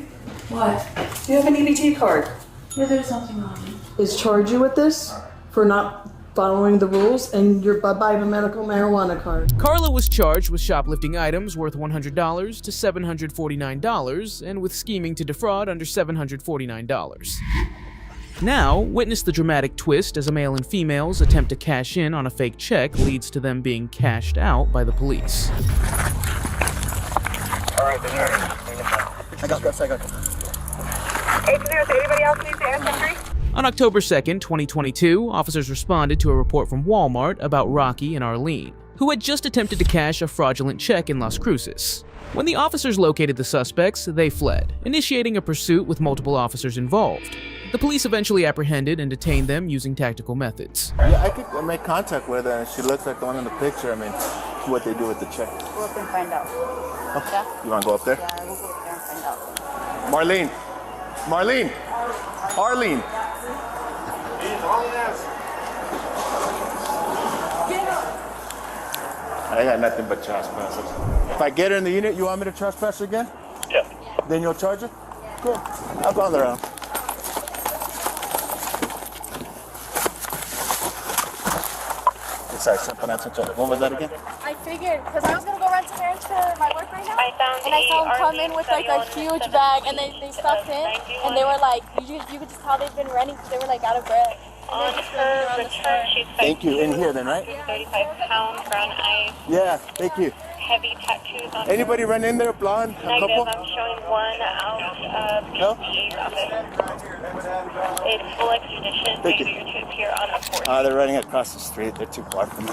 What? You have an EBT card. Yeah, there's something on it. Is charge you with this for not following the rules and your bye-bye medical marijuana card. Carla was charged with shoplifting items worth $100 to $749 and with scheming to defraud under $749. Now, witness the dramatic twist as a male and female's attempt to cash in on a fake check leads to them being cashed out by the police. Alright, I got this. 8-0, anybody else needs the entry? On October 2nd, 2022, officers responded to a report from Walmart about Rocky and Arlene, who had just attempted to cash a fraudulent check in Las Cruces. When the officers located the suspects, they fled, initiating a pursuit with multiple officers involved. The police eventually apprehended and detained them using tactical methods. Yeah, I could make contact with her, and she looks like the one in the picture. I mean, what they do with the check. Go up and find out. Okay. Yeah? You want to go up there? Yeah, we'll go up there and find out. Marlene! Arlene! I got nothing but trespassers. If I get her in the unit, you want me to trespass her again? Yeah. Then you'll charge her? Cool. I'll go on the round. Sorry, what was that again? I figured, because I was going to go run some errands for my work right now, and I saw them come in with like a huge bag, and they stuffed in, and they were like, you could just tell they've been running because they were like out of breath. And they just running around the store. Thank you. In here then, right? 35 pounds, brown eyes. Yeah, thank you. Heavy tattoos on Anybody run in there, blonde? A Negative, couple? I'm showing one out of No? PCA's office. It's full extradition. Thank you. You're to appear on a 4th. They're running across the street. They're too far from me.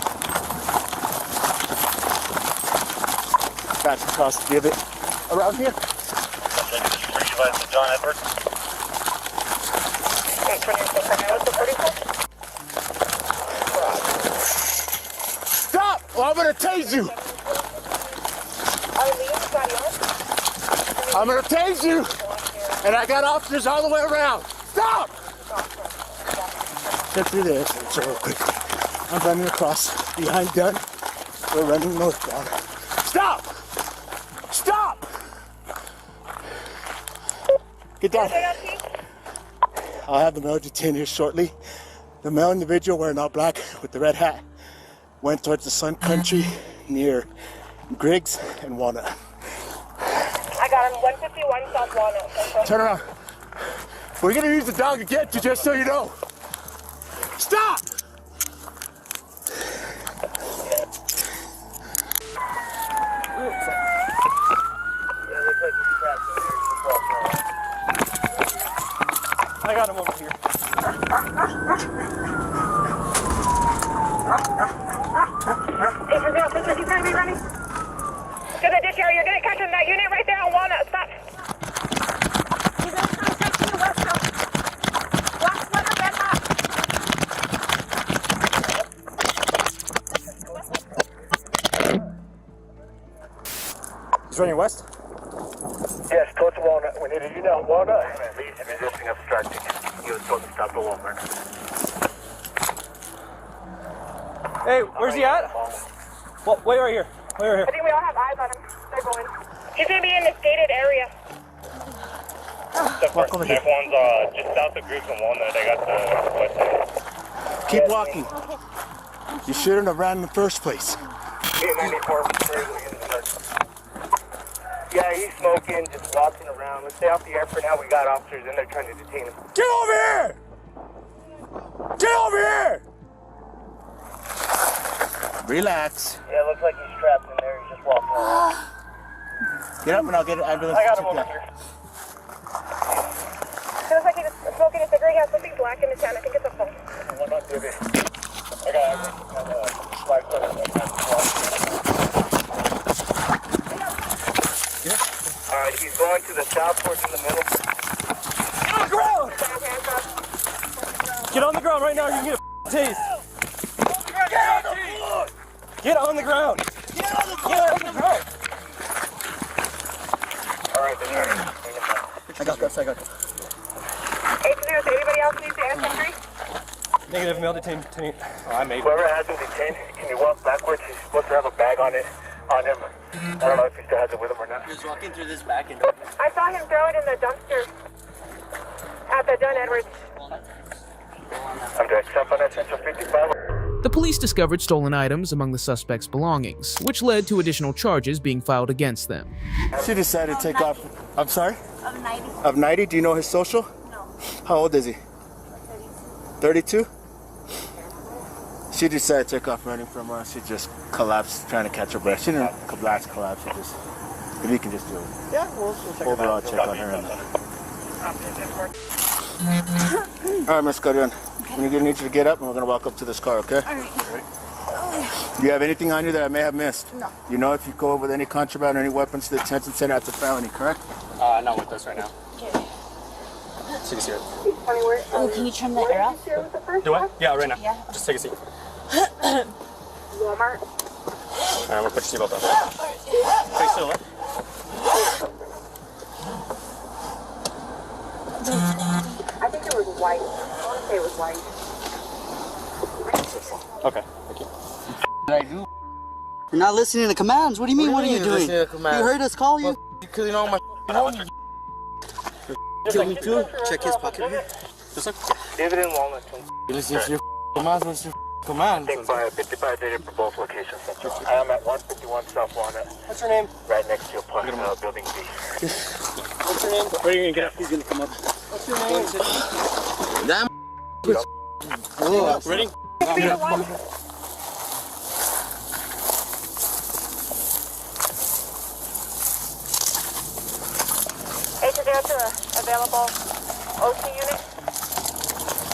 Guys across the other around here. Were you guys John Edwards? 826, what's the 44? Stop! Or I'm gonna tase you! I'm gonna tase you! And I got officers all the way around. Stop! Get through there. It's real quick. I'm running across behind Dunn. We're running northbound. Stop! Stop! Get down. I'll have the male detained here shortly. The male individual wearing all black with the red hat went towards the Sun Country near Griggs and Walnut. I got him 151 South Walnut. Turn around. We're gonna use the dog to get you, just so you know. Stop! I got him over here. Hey, for real, sister, he's gonna be running to the ditch area. You're gonna catch him. That unit right there on Walnut. Stop. He's gonna come straight to you, West Coast. Black sweater, red hat. He's running west? Yes, towards Walnut. We need a unit on Walnut. Leads resisting obstructing. He was told to stop the Walmart. Hey, where's he at? Well, wait right here. Wait right here. I think we all have eyes on him. They're going. He's gonna be in this gated area. Walk over here. Everyone's just south of Griggs and Walnut. I got the west side. Keep walking. You shouldn't have ran in the first place. 94. Yeah, he's smoking, just walking around. Let's stay off the air for now. We got officers in there trying to detain him. Get over here! Get over here! Relax. Yeah, it looks like he's trapped in there. He's just walking around. Get up and I'll get an ambulance. I got him over here. It looks like he's smoking a cigarette. He has something black in his hand. I think it's a phone. What about the other? I got Alright, he's going to the south towards in the middle. Get on the ground! Get on the ground right now, you can get a taste. Get on the ground! Get on the ground! Alright, then. I got this, I got this. 8-0, anybody else needs the entry? Negative, male detained. I made it. Whoever has him detained, can you walk backwards? He's supposed to have a bag on him. I don't know if he still has it with him or not. Just walking through this back and I saw him throw it in the dumpster at the Dunn Edwards. I'm direct south on that Central 55. The police discovered stolen items among the suspects' belongings, which led to additional charges being filed against them. She decided to take off. I'm sorry? Of 90. Of 90? Do you know his social? No. How old is he? 32? She decided to take off running from us. She just collapsed trying to catch her breath. She didn't collapse. She just, if you can just do it. Yeah, we'll check overall check on her. All right, Miss Carrion. We need you to get up and we're going to walk up to this car, okay? All right. Do you have anything on you that I may have missed? No. You know if you go with any contraband or any weapons to the detention center, that's a felony, correct? Not with us right now. Okay. See this here. Oh, can you turn the air off? Do I? Yeah, right now. Yeah. Just take a seat. Walmart. Alright, I'm gonna put your seatbelt on. Stay still, huh? I think it was white. I want to say it was white. Okay, thank you. What I do? You're not listening to commands. What do you mean? What are you doing? You heard us call you? Because you know my home. Kill me too. Check his pocket here. Just like David and Walnut. listen to your commands. What's your commands? I think by 55 dated for both locations. I am at 151 South Walnut. What's your name? Right next to your building B. What's your name? Where are you gonna get up? He's gonna come up. What's your name? Damn. Ready? H0 to available OC unit.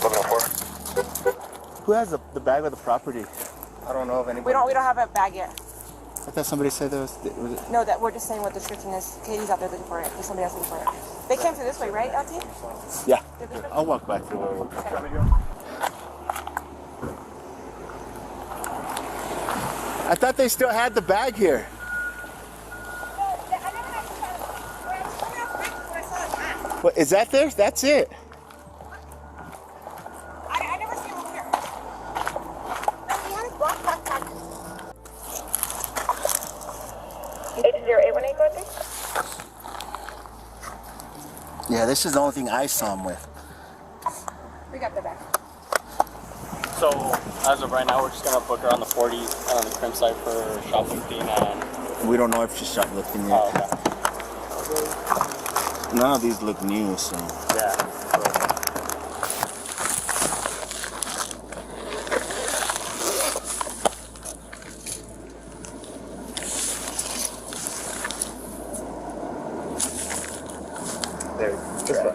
1104. Who has the bag of the property? I don't know of anybody. We don't have a bag yet. I thought somebody said there was it? No, that we're just saying what the description is. Katie's out there looking for it. There's somebody else looking for it. They came through this way, right, LT? Yeah. I'll walk back through. I thought they still had the bag here. What, is that theirs? That's it. I never see him over here. H0818, go through. Yeah, this is the only thing I saw him with. We got the bag. So as of right now, we're just gonna book her on the 40 on the crimp side for shoplifting and. We don't know if she's shoplifting yet. Oh, okay. None of these look new, so. Yeah. There, this way.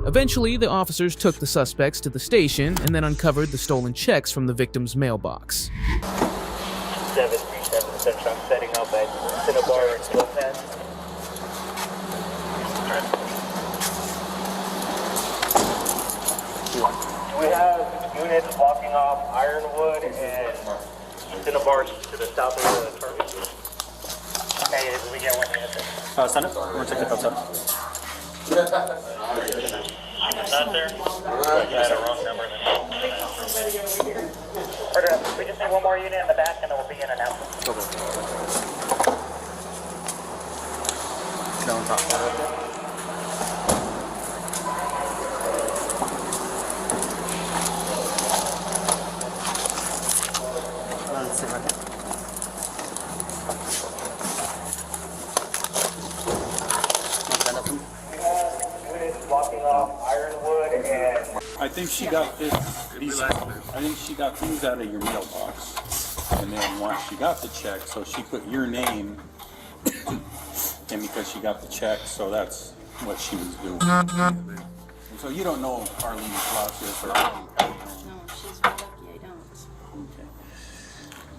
Eventually, the officers took the suspects to the station and then uncovered the stolen checks from the victim's mailbox. 737 Central, setting up at Cinnabar and Slopan. We have units blocking off Ironwood and Cinnabar to the south of the terminal. Hey, did we get one answer? Send it. We're taking it outside. Not there? You had a wrong number. We just need one more unit in the back and then we'll begin announcement. Down top. Let's see right here. I think she got this. I think she got these out of your mailbox, and then once she got the check, so she put your name, and because she got the check, so that's what she was doing. And so you don't know Arlene's process, or No, she's lucky I don't. okay.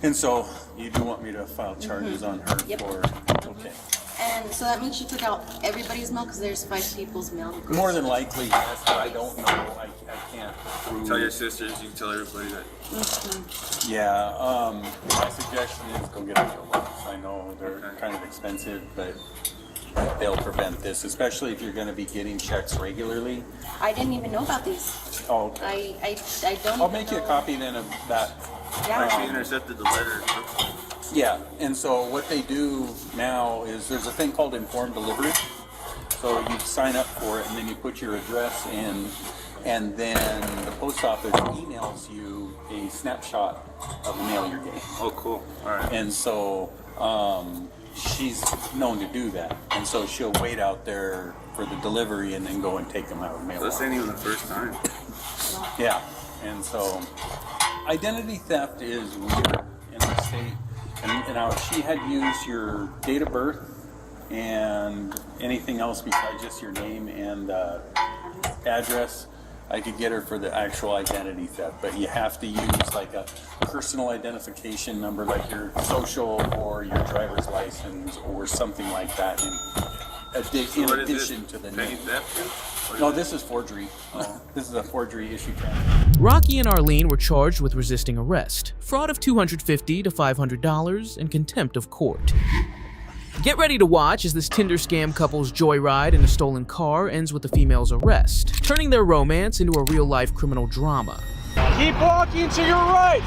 And so you do want me to file charges on her for okay. And so that means she took out everybody's mail because there's 5 people's mail. More than likely, yes, but I don't know. I can't prove. Tell your sisters, you can tell everybody that. Yeah, my suggestion is go get a mailbox. I know they're kind of expensive, but they'll prevent this, especially if you're going to be getting checks regularly. I didn't even know about these. Oh, okay. I don't. I'll make you a copy then of that. Yeah. She intercepted the letter. Yeah, and so what they do now is there's a thing called informed delivery. So you sign up for it and then you put your address in, and then the post office emails you a snapshot of the mail you're getting. Oh, cool. All right. And so she's known to do that, and so she'll wait out there for the delivery and then go and take them out of the mail. This ain't even the first time. Yeah, and so identity theft is weird in the state. And now, if she had used your date of birth and anything else besides just your name and address, I could get her for the actual identity theft. But you have to use like a personal identification number, like your social or your driver's license or something like that, in addition to the name. No, this is forgery. This is a forgery issue. Rocky and Arlene were charged with resisting arrest, fraud of $250 to $500, and contempt of court. Get ready to watch as this Tinder scam couple's joyride in a stolen car ends with the female's arrest, turning their romance into a real-life criminal drama. Keep walking to your right,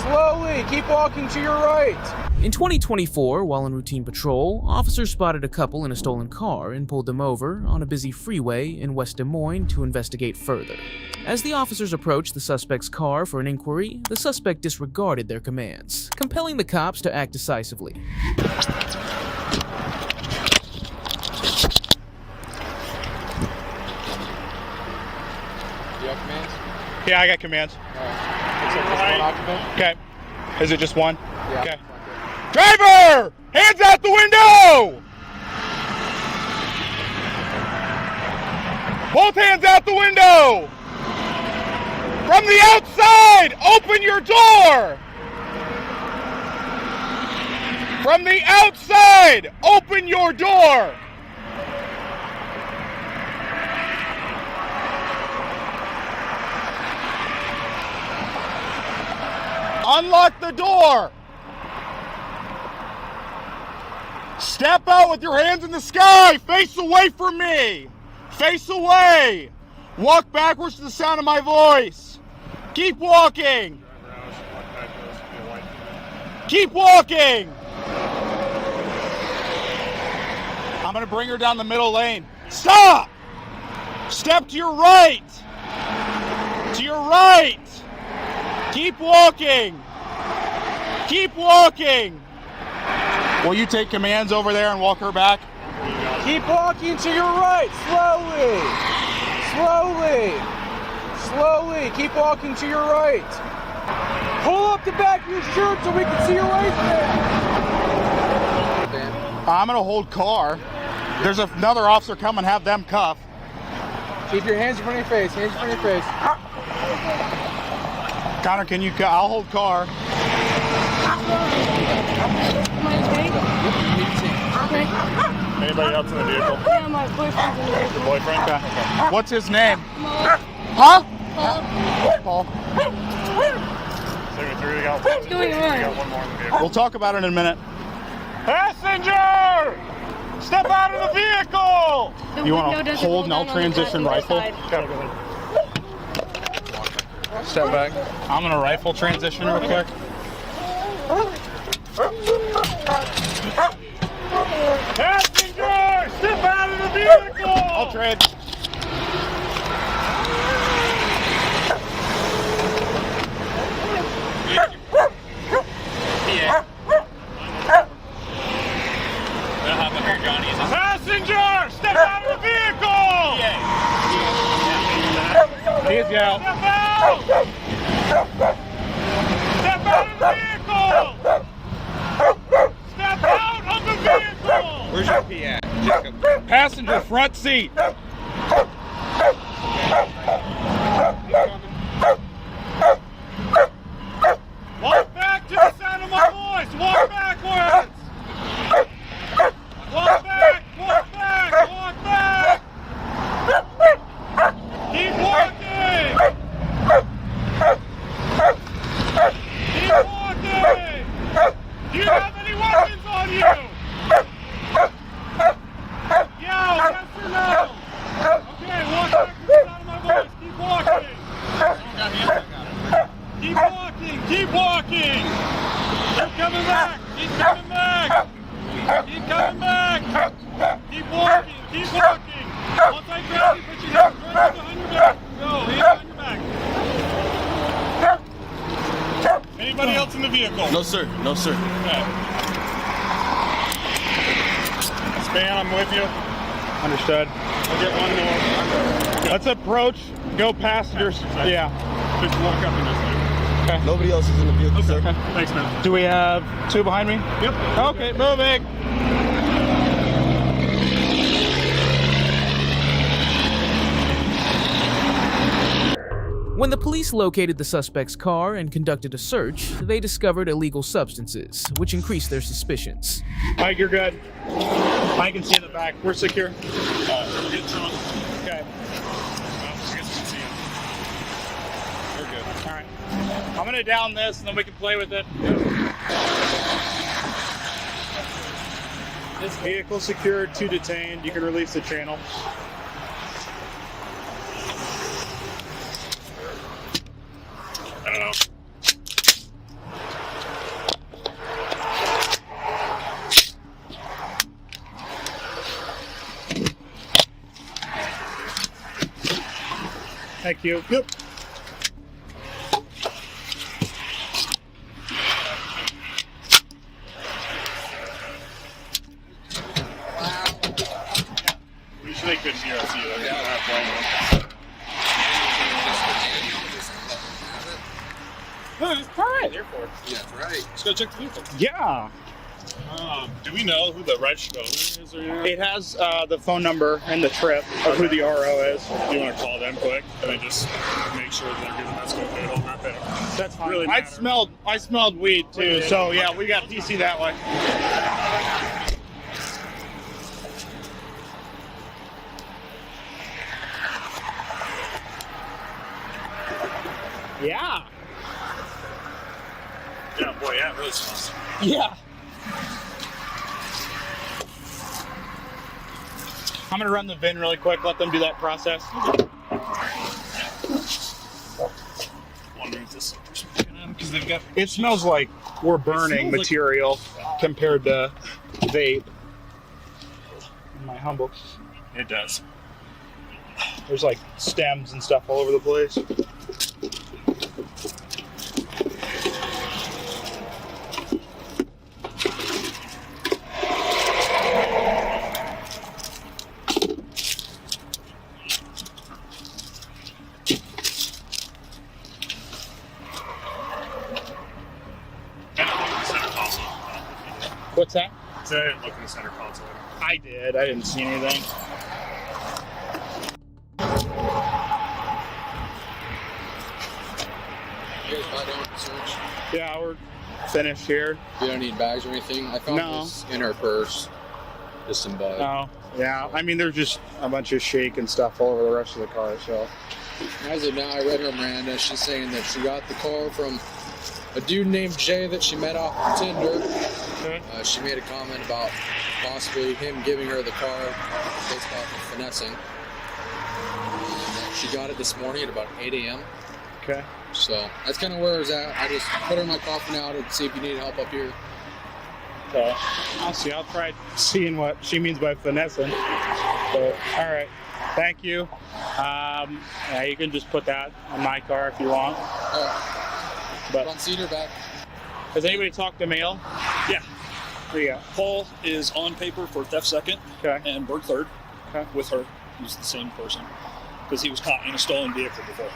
slowly, keep walking to your right. In 2024, while on routine patrol, officers spotted a couple in a stolen car and pulled them over on a busy freeway in West Des Moines to investigate further. As the officers approached the suspect's car for an inquiry, the suspect disregarded their commands, compelling the cops to act decisively. You have commands? Yeah, I got commands. It's just one occupant? Okay. Is it just one? Yeah. Okay. Driver! Hands out the window! Both hands out the window! From the outside, open your door! From the outside, open your door! Unlock the door! Step out with your hands in the sky! Face away from me! Face away! Walk backwards to the sound of my voice. Keep walking. Keep walking. I'm going to bring her down the middle lane. Stop. Step to your right. To your right. Keep walking. Keep walking. Will you take commands over there and walk her back? Keep walking to your right, slowly. Slowly. Slowly. Keep walking to your right. Pull up the back of your shirt so we can see your waistband. I'm going to hold car. There's another officer coming, have them cuffed. Keep your hands in front of your face. Hands in front of your face. Connor, can you I'll hold car. Anybody else in the vehicle? Yeah, my boyfriend's in the vehicle. Your boyfriend? Okay. What's his name? Huh? Paul. What's going on? We'll talk about it in a minute. Passenger! Step out of the vehicle! You want to hold and I'll transition rifle? Step back. I'm going to rifle transition real quick. Passenger! Step out of the vehicle! I'll trade. Passenger! Step out of the vehicle! He's out. Step out! Step out of the vehicle! Step out of the vehicle! Where's your pee at? Passenger front seat. Walk back to the sound of my voice. Walk backwards. Walk back. Walk back. Walk back. Keep walking. Keep walking. Do you have any weapons on you? Yeah, yes or no? Okay, walk back to the sound of my voice. Keep walking. Keep walking. Keep walking. Keep coming back. Keep coming back. Keep coming back. Keep walking. Keep walking. Once I grab you, put your hands right behind your back. Go. Hands behind your back. Anybody else in the vehicle? No, sir. No, sir. Okay. Span, I'm with you. Understood. I'll get one more. Let's approach. Go passengers. Yeah. Just walk up and just like. Okay. Nobody else is in the vehicle, sir. Thanks, man. Do we have two behind me? Yep. Okay, moving. When the police located the suspect's car and conducted a search, they discovered illegal substances, which increased their suspicions. Mike, you're good. I can see in the back. We're secure. Okay. We're good. All right. I'm going to down this and then we can play with it. This vehicle secured, 2 detained. You can release the channel. Thank you. Yep. We should make good CRC though. No, it's fine. Airport. Yeah, right. Let's go check the vehicle. Yeah. Do we know who the registered owner is? Or anything? It has the phone number and the trip of who the RO is. Do you want to call them quick and then just make sure they're giving us good pay on that thing? That's fine. Really I smelled weed too, so yeah, we got PC that way. Yeah. Yeah, boy, yeah, it really smells. Yeah. I'm gonna run the VIN really quick, let them do that process. this because they've got. It smells like we're burning material compared to vape. In my humble. It does. There's like stems and stuff all over the place. What's that? So I didn't look in the center console. I did. I didn't see anything. You guys got done with the search? Yeah, we're finished here. You don't need bags or anything? I found this in her purse. Just some bud. No. Yeah, I mean, there's just a bunch of shake and stuff all over the rest of the car, so. As of now, I read her Miranda. She's saying that she got the car from a dude named Jay that she met off Tinder. Okay. She made a comment about possibly him giving her the car based off of finessing. And she got it this morning at about 8 a.m. Okay. So that's kind of where I was at. I just put her in my coffin now to see if you need help up here. Okay. I'll see. I'll try seeing what she means by finessing. But, all right. Thank you. Yeah, you can just put that on my car if you want. But on Cedar back. Has anybody talked to Mail? Yeah. Where you at? Paul is on paper for theft second. Okay. And Berg third. Okay. With her. He's the same person. Because he was caught in a stolen vehicle before.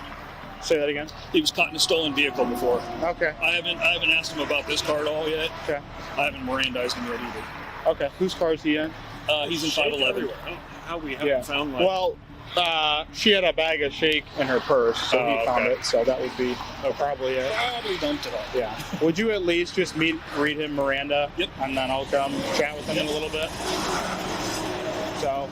Say that again? He was caught in a stolen vehicle before. Okay. I haven't asked him about this car at all yet. Okay. I haven't Mirandized him yet either. Okay. Whose car is he in? He's in 511. How we haven't found like... Well, she had a bag of shake in her purse, so he found it. So that would be probably it. Probably dumped it all. Yeah. Would you at least just read him Miranda? Yep. And then I'll come chat with him in a little bit. So.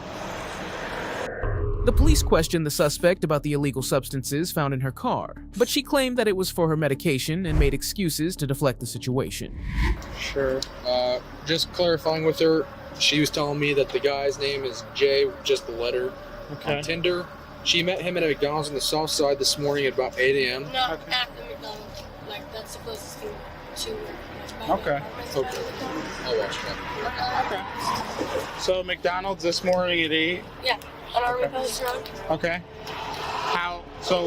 The police questioned the suspect about the illegal substances found in her car, but she claimed that it was for her medication and made excuses to deflect the situation. Sure. Just clarifying with her, she was telling me that the guy's name is Jay, just the letter. Okay. On Tinder. She met him at a McDonald's on the south side this morning at about 8 a.m. No, at the McDonald's. Like, that's the closest thing to Okay. Okay. I'll watch that. Okay. So McDonald's this morning at 8? Yeah, on our Repose Road. Okay. So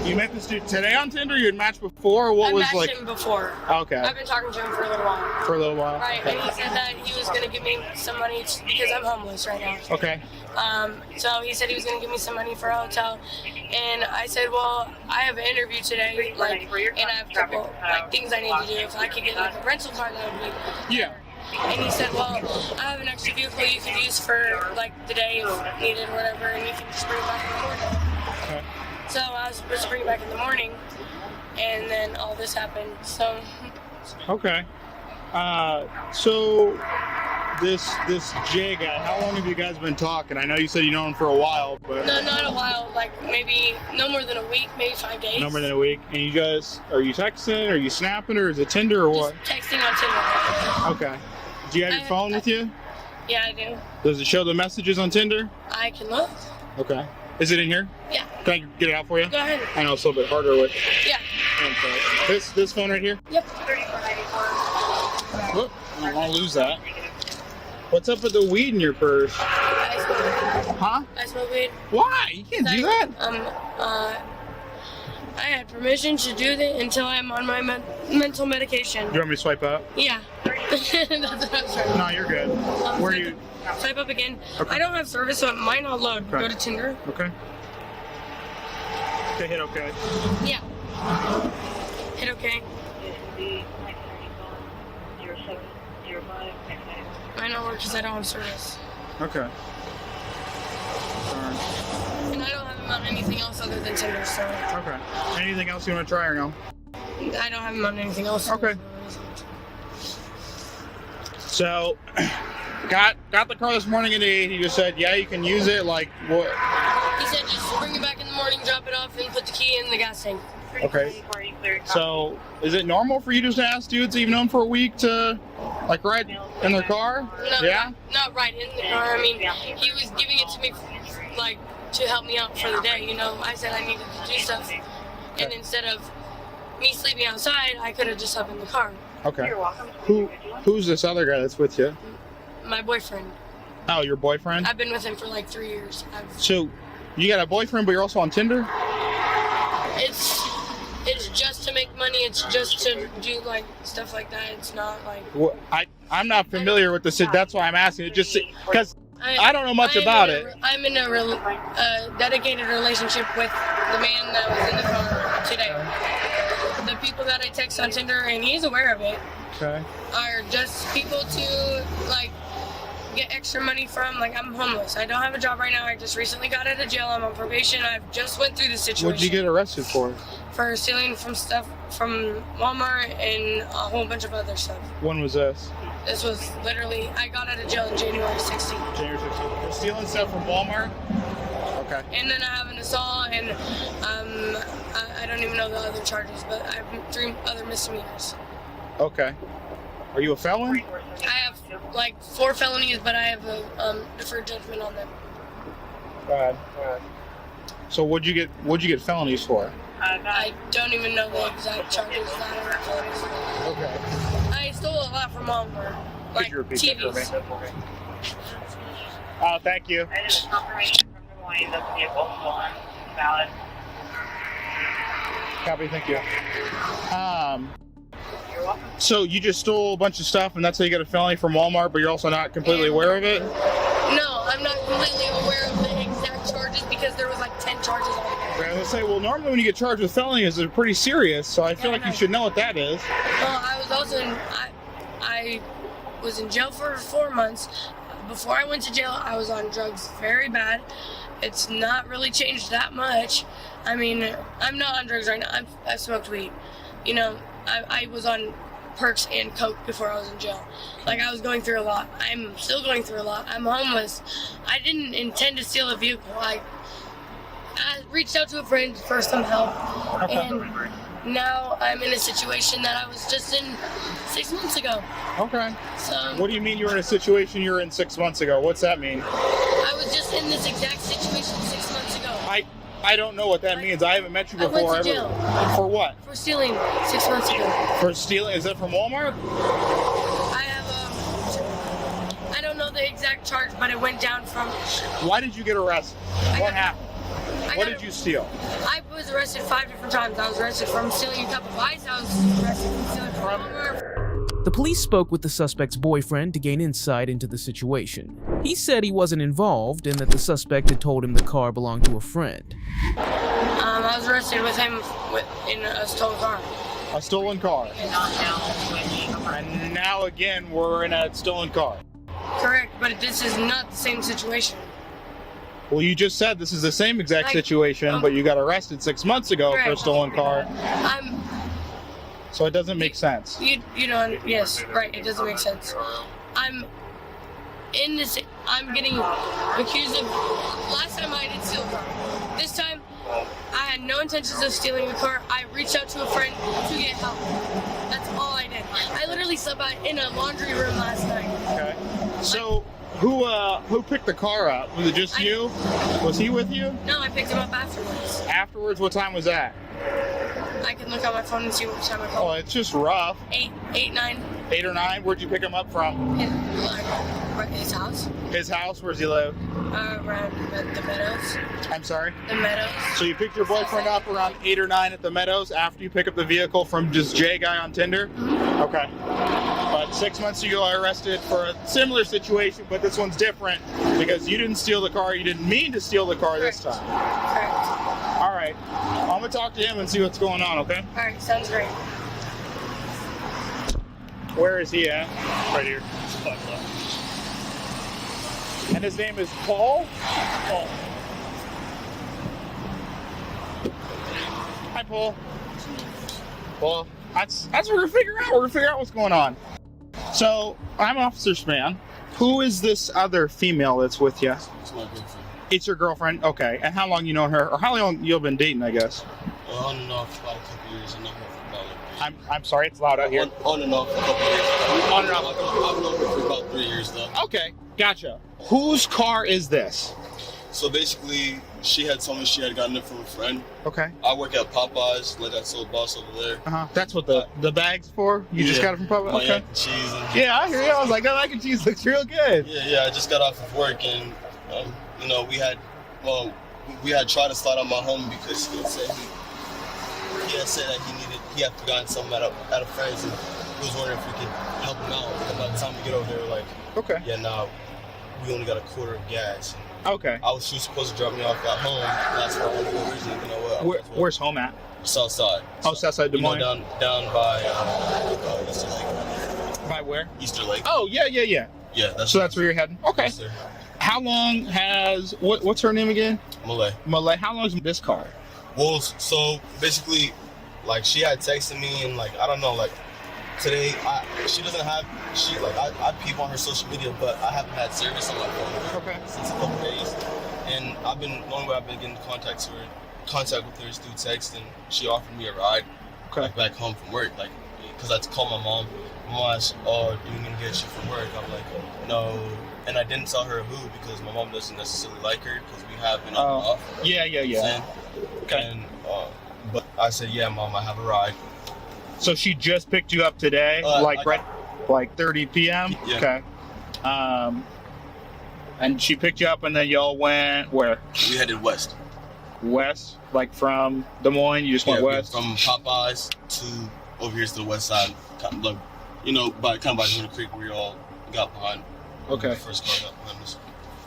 you met this dude today on Tinder? You had matched before? Or what I was matched like? him before. Okay. I've been talking to him for a little while. For a little while. Right, Okay. and he said that he was going to give me some money because I'm homeless right now. Okay. So he said he was going to give me some money for a hotel, and I said, well, I have an interview today, like, and I have a couple things I need to do. If I could get like a rental car, that would be. Yeah. And he said, well, I have an extra vehicle you could use for like the day if needed, or whatever, and you can just bring it back in the morning. Okay. So I was supposed to bring it back in the morning, and then all this happened. So. Okay. So this Jay guy, how long have you guys been talking? I know you said you know him for a while, but No, not a while. Like maybe no more than a week, maybe 5 days. no more than a week. And you guys, are you texting? Are you snapping? Or is it Tinder or what? Texting on Tinder. Okay. Do you have your phone with you? Yeah, I do. Does it show the messages on Tinder? I can look. Okay. Is it in here? Yeah. Can I get it out for you? Go ahead. I know it's a little bit harder with. Yeah. Okay. This phone right here? Yep. Whoop, I don't want to lose that. What's up with the weed in your purse? I smoke. Huh? I smoke weed. Why? You can't do that. I had permission to do that until I'm on my mental medication. You want me to swipe up? Yeah. That's what I was trying to do. No, you're good. Where are you? Swipe up again. Okay. I don't have service, so it might not load. Okay. Go to Tinder. Okay. Okay, hit okay. Yeah. Hit okay. I know because I don't have service. Okay. And I don't have him on anything else other than Tinder, so. Okay. Anything else you want to try or no? I don't have him on anything else. Okay. So, got the car this morning at 8. He just said, yeah, you can use it. Like, what? He said just bring it back in the morning, drop it off, and put the key in the gas tank. Okay. So, is it normal for you just to ask dudes that you've known for a week to, like, ride in their car? No, yeah? Not right in the car. I mean, he was giving it to me, like, to help me out for the day, you know. I said I needed to do stuff. And instead of me sleeping outside, I could have just slept in the car. Okay. You're welcome. Who's this other guy that's with you? My boyfriend. Oh, your boyfriend? I've been with him for like 3 years. So, you got a boyfriend, but you're also on Tinder? It's just to make money. It's just to do like stuff like that. It's not like. Well, I'm not familiar with this. That's why I'm asking. It just because I don't know much about it. I'm in a dedicated relationship with the man that was in the car today. The people that I text on Tinder, and he's aware of it, are just people to like get extra money from. Like, I'm homeless. I don't have a job right now. I just recently got out of jail. I'm on probation. I've just went through this situation. What'd you get arrested for? For stealing from stuff from Walmart and a whole bunch of other stuff. When was this? This was literally, I got out of jail in January 16th. January 16th. You're stealing stuff from Walmart? Okay. And then I have an assault, and I don't even know the other charges, but I have 3 other misdemeanors. Okay. Are you a felon? I have like 4 felonies, but I have a deferred judgment on them. Bad. So what'd you get felonies for? I don't even know the exact charges that are felonies. Okay. I stole a lot from Walmart, like TVs. Oh, thank you. I just confirmation from Des Moines that the vehicle is stolen. Valid. Copy, thank you. So you just stole a bunch of stuff, and that's how you got a felony from Walmart, but you're also not completely aware of it? No, I'm not completely aware of the exact charges because there was like 10 charges on it. I was gonna say, well, normally when you get charged with felonies, they're pretty serious, so I feel like you should know what that is. Well, I was also I was in jail for 4 months. Before I went to jail, I was on drugs very bad. It's not really changed that much. I mean, I'm not on drugs right now. I smoked weed. You know, I was on perks and coke before I was in jail. Like, I was going through a lot. I'm still going through a lot. I'm homeless. I didn't intend to steal a vehicle. I reached out to a friend for some help, and now I'm in a situation that I was just in 6 months ago. Okay. So. What do you mean you were in a situation you were in 6 months ago? What's that mean? I was just in this exact situation 6 months ago. I don't know what that means. I haven't met you before. I went to jail. For what? For stealing 6 months ago. For stealing? Is that from Walmart? I have I don't know the exact charge, but it went down from. Why did you get arrested? What happened? What did you steal? I was arrested 5 different times. I was arrested from stealing a cup of ice. I was arrested from stealing from Walmart. The police spoke with the suspect's boyfriend to gain insight into the situation. He said he wasn't involved and that the suspect had told him the car belonged to a friend. I was arrested with him in a stolen car. A stolen car. And now again, we're in a stolen car. Correct, but this is not the same situation. Well, you just said this is the same exact situation, but you got arrested 6 months ago for a stolen car. So it doesn't make sense. You know, yes, right, it doesn't make sense. I'm getting accused of, last time I did steal a car. This time, I had no intentions of stealing a car. I reached out to a friend to get help. That's all I did. I literally slept in a laundry room last night. Okay. So, who picked the car up? Was it just you? Was he with you? No, I picked him up afterwards. Afterwards? What time was that? I can look on my phone and see what time I called. Oh, it's just rough. 8, 9. 8 or 9? Where'd you pick him up from? His house. His house? Where's he live? Around the Meadows. I'm sorry? The Meadows. So you picked your boyfriend up around 8 or 9 at the Meadows after you pick up the vehicle from just Jay guy on Tinder? Mm-hmm. Okay. But 6 months ago I arrested for a similar situation, but this one's different because you didn't steal the car. You didn't mean to steal the car this time. Correct. All right. I'm going to talk to him and see what's going on, okay? All right, sounds great. Where is he at? Right here. And his name is Paul? Paul. Hi, Paul. Well, that's what we're going to figure out. We're going to figure out what's going on. So, I'm Officer Span. Who is this other female that's with you? It's my girlfriend. It's your girlfriend? Okay. And how long you known her? Or how long you've been dating, I guess? On and off for about a couple years. I know her for about I'm sorry, it's loud out here. On and off for a couple years. On and off. I've known her for about 3 years though. Okay, gotcha. Whose car is this? So basically, she had told me she had gotten it from a friend. Okay. I work at Popeyes, like I told boss over there. That's what the bag's for? You just got it from Popeyes? My Okay. mac and cheese. And Yeah, I hear you. I was like, that mac and cheese looks real good. Yeah, I just got off of work, and you know, we had tried to slide on my home because he had said that he had forgotten something at a friend's, and he was wondering if we could help him out. And by the time we get over there, like, okay, yeah, now we only got a quarter of gas. Okay. She was supposed to drop me off at home. That's why I went originally. You know what? Where's home at? South side. Oh, South side Des Moines. You know, down by Easter Lake. By where? Easter Lake. Oh, yeah. Yeah, that's where you're heading. Okay. Yes, sir. How long has what's her name again? Malay. How long is this car? Well, so basically, like, she had texted me, and like, I don't know, like, today she doesn't have I peep on her social media, but I haven't had service on my phone since a couple days, and the only way I've been getting in contact with her is through text, and she offered me a ride like, back home from work, like, because I had to call my mom. My mom asked, "Oh, are you gonna get you from work?" I'm like, "No," and I didn't tell her who, because my mom doesn't necessarily like her, because we have been on and off. Yeah. Okay. And but I said, "Yeah, Mom, I have a ride." So she just picked you up today, like 30 p.m. Yeah. Okay. And she picked you up, and then y'all went where? We headed west. West, like from Des Moines. You just went west from Popeyes to over here to the west side, kind of like, you know, by Little Creek where you all got behind. Okay. The first car got behind us.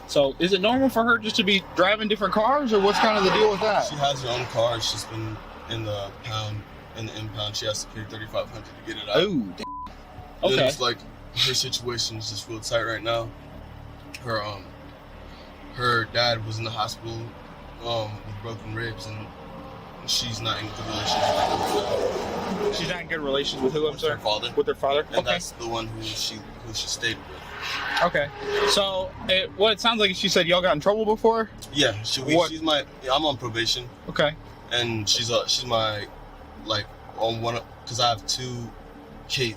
So is it normal for her just to be driving different cars, or what's kind of the deal with that? She has her own car. She's been in the impound. She has to pay $3,500 to get it out. Oh, damn. Okay. It's like her situation is just real tight right now. Her dad was in the hospital with broken ribs, and she's not in good relations with him. She's not in good relations with who? I'm sorry. Her father. With her father. And that's the one who she stayed with. Okay. So what it sounds like is she said y'all got in trouble before. Yeah. I'm on probation. Okay. And she's my, like, on one, because I have two things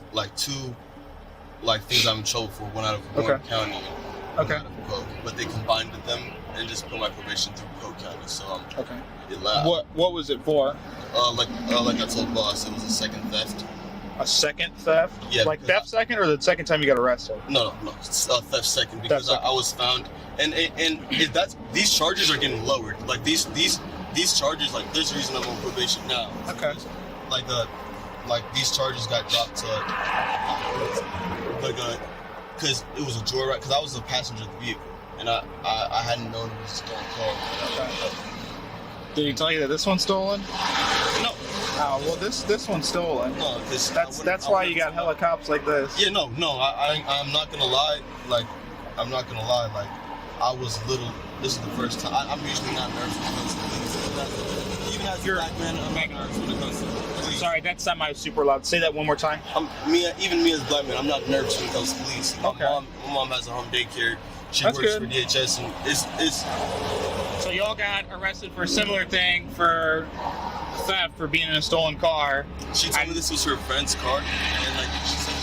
I'm in trouble for, one out of Warren County and one out of Polk. But they combined them and just put my probation through Polk County, so it laughed. What was it for? Like I told boss, it was a second theft. A second theft? Yeah. Like theft second, or the second time you got arrested? No, it's theft second, because I was found, and these charges are getting lowered. Like these charges, like, there's a reason I'm on probation now. Okay. Like these charges got dropped to because it was a joyride, because I was the passenger of the vehicle, and I hadn't known it was a stolen car. Did he tell you that this one's stolen? No. Oh, well, this one's stolen. No, that's why you got hella cops like this. Yeah, no, I'm not gonna lie. Like, I was little. This is the first time. I'm usually not nervous when it comes to police. Even as a black man, I'm not nervous when it comes to police. Sorry, that semi super loud. Say that one more time. Even me as a black man, I'm not nervous when it comes to police. My mom has a home daycare. She works for DHS, and it's. So y'all got arrested for a similar thing, for theft, for being in a stolen car. She told me this was her friend's car, and like she said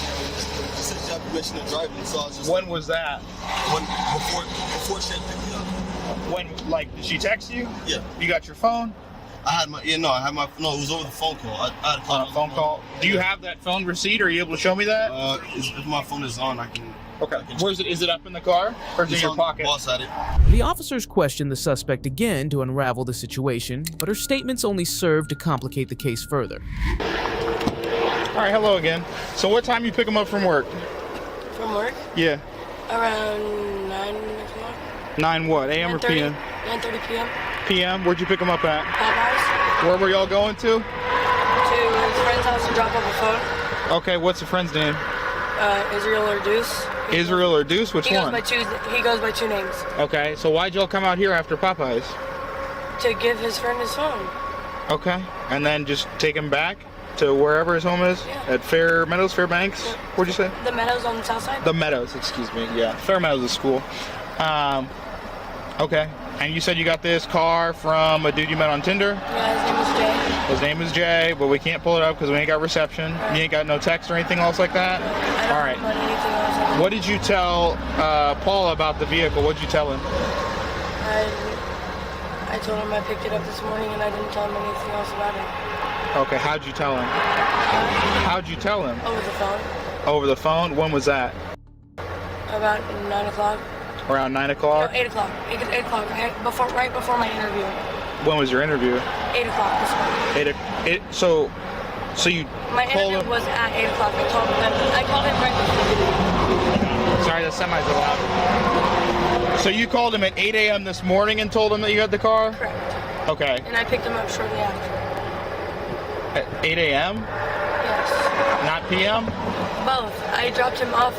she had permission to drive, and so I was just. When was that? Before she had picked me up. When, like, did she text you? Yeah. You got your phone? I had my it was over the phone call. I had a phone call. Do you have that phone receipt? Are you able to show me that? If my phone is on, I can. Okay. Where is it? Is it up in the car, or is it in your pocket? Boss had it. The officers questioned the suspect again to unravel the situation, but her statements only served to complicate the case further. All right, hello again. So what time you pick him up from work? From work? Yeah. Around 9 o'clock. 9 what? AM or PM? 9:30 p.m. PM? Where'd you pick him up at? Popeyes. Where were y'all going to? To his friend's house to drop off a phone. Okay, what's the friend's name? Israel or Deuce. Israel or Deuce? Which one? He goes by two names. Okay, so why'd y'all come out here after Popeyes? To give his friend his phone. Okay, and then just take him back to wherever his home is? Yeah. At Fair Meadows, Fairbanks? Yeah. What'd you say? The Meadows on the south side? The Meadows, excuse me, yeah. Fair Meadows is school. Okay, and you said you got this car from a dude you met on Tinder? Yeah, His name is Jay, but we can't pull it up because we ain't got reception. You ain't got no text or anything else like that? All right. What did you tell Paul about the vehicle? What did you tell him? I I told him I picked it up this morning and I didn't tell him anything else about it. Okay, how'd you tell him? How'd you tell him? Over the phone. Over the phone? When was that? About 9 o'clock. Around 9 o'clock? No, 8 o'clock. 8 o'clock. Right before my interview. When was your interview? 8 o'clock this morning. So you My interview was at 8 o'clock. I called him right before. Sorry, the semis are loud. So you called him at 8 a.m. this morning and told him that you had the car? Correct. Okay. And I picked him up shortly after. At 8 a.m.? Yes. Not p.m.? Both. I dropped him off.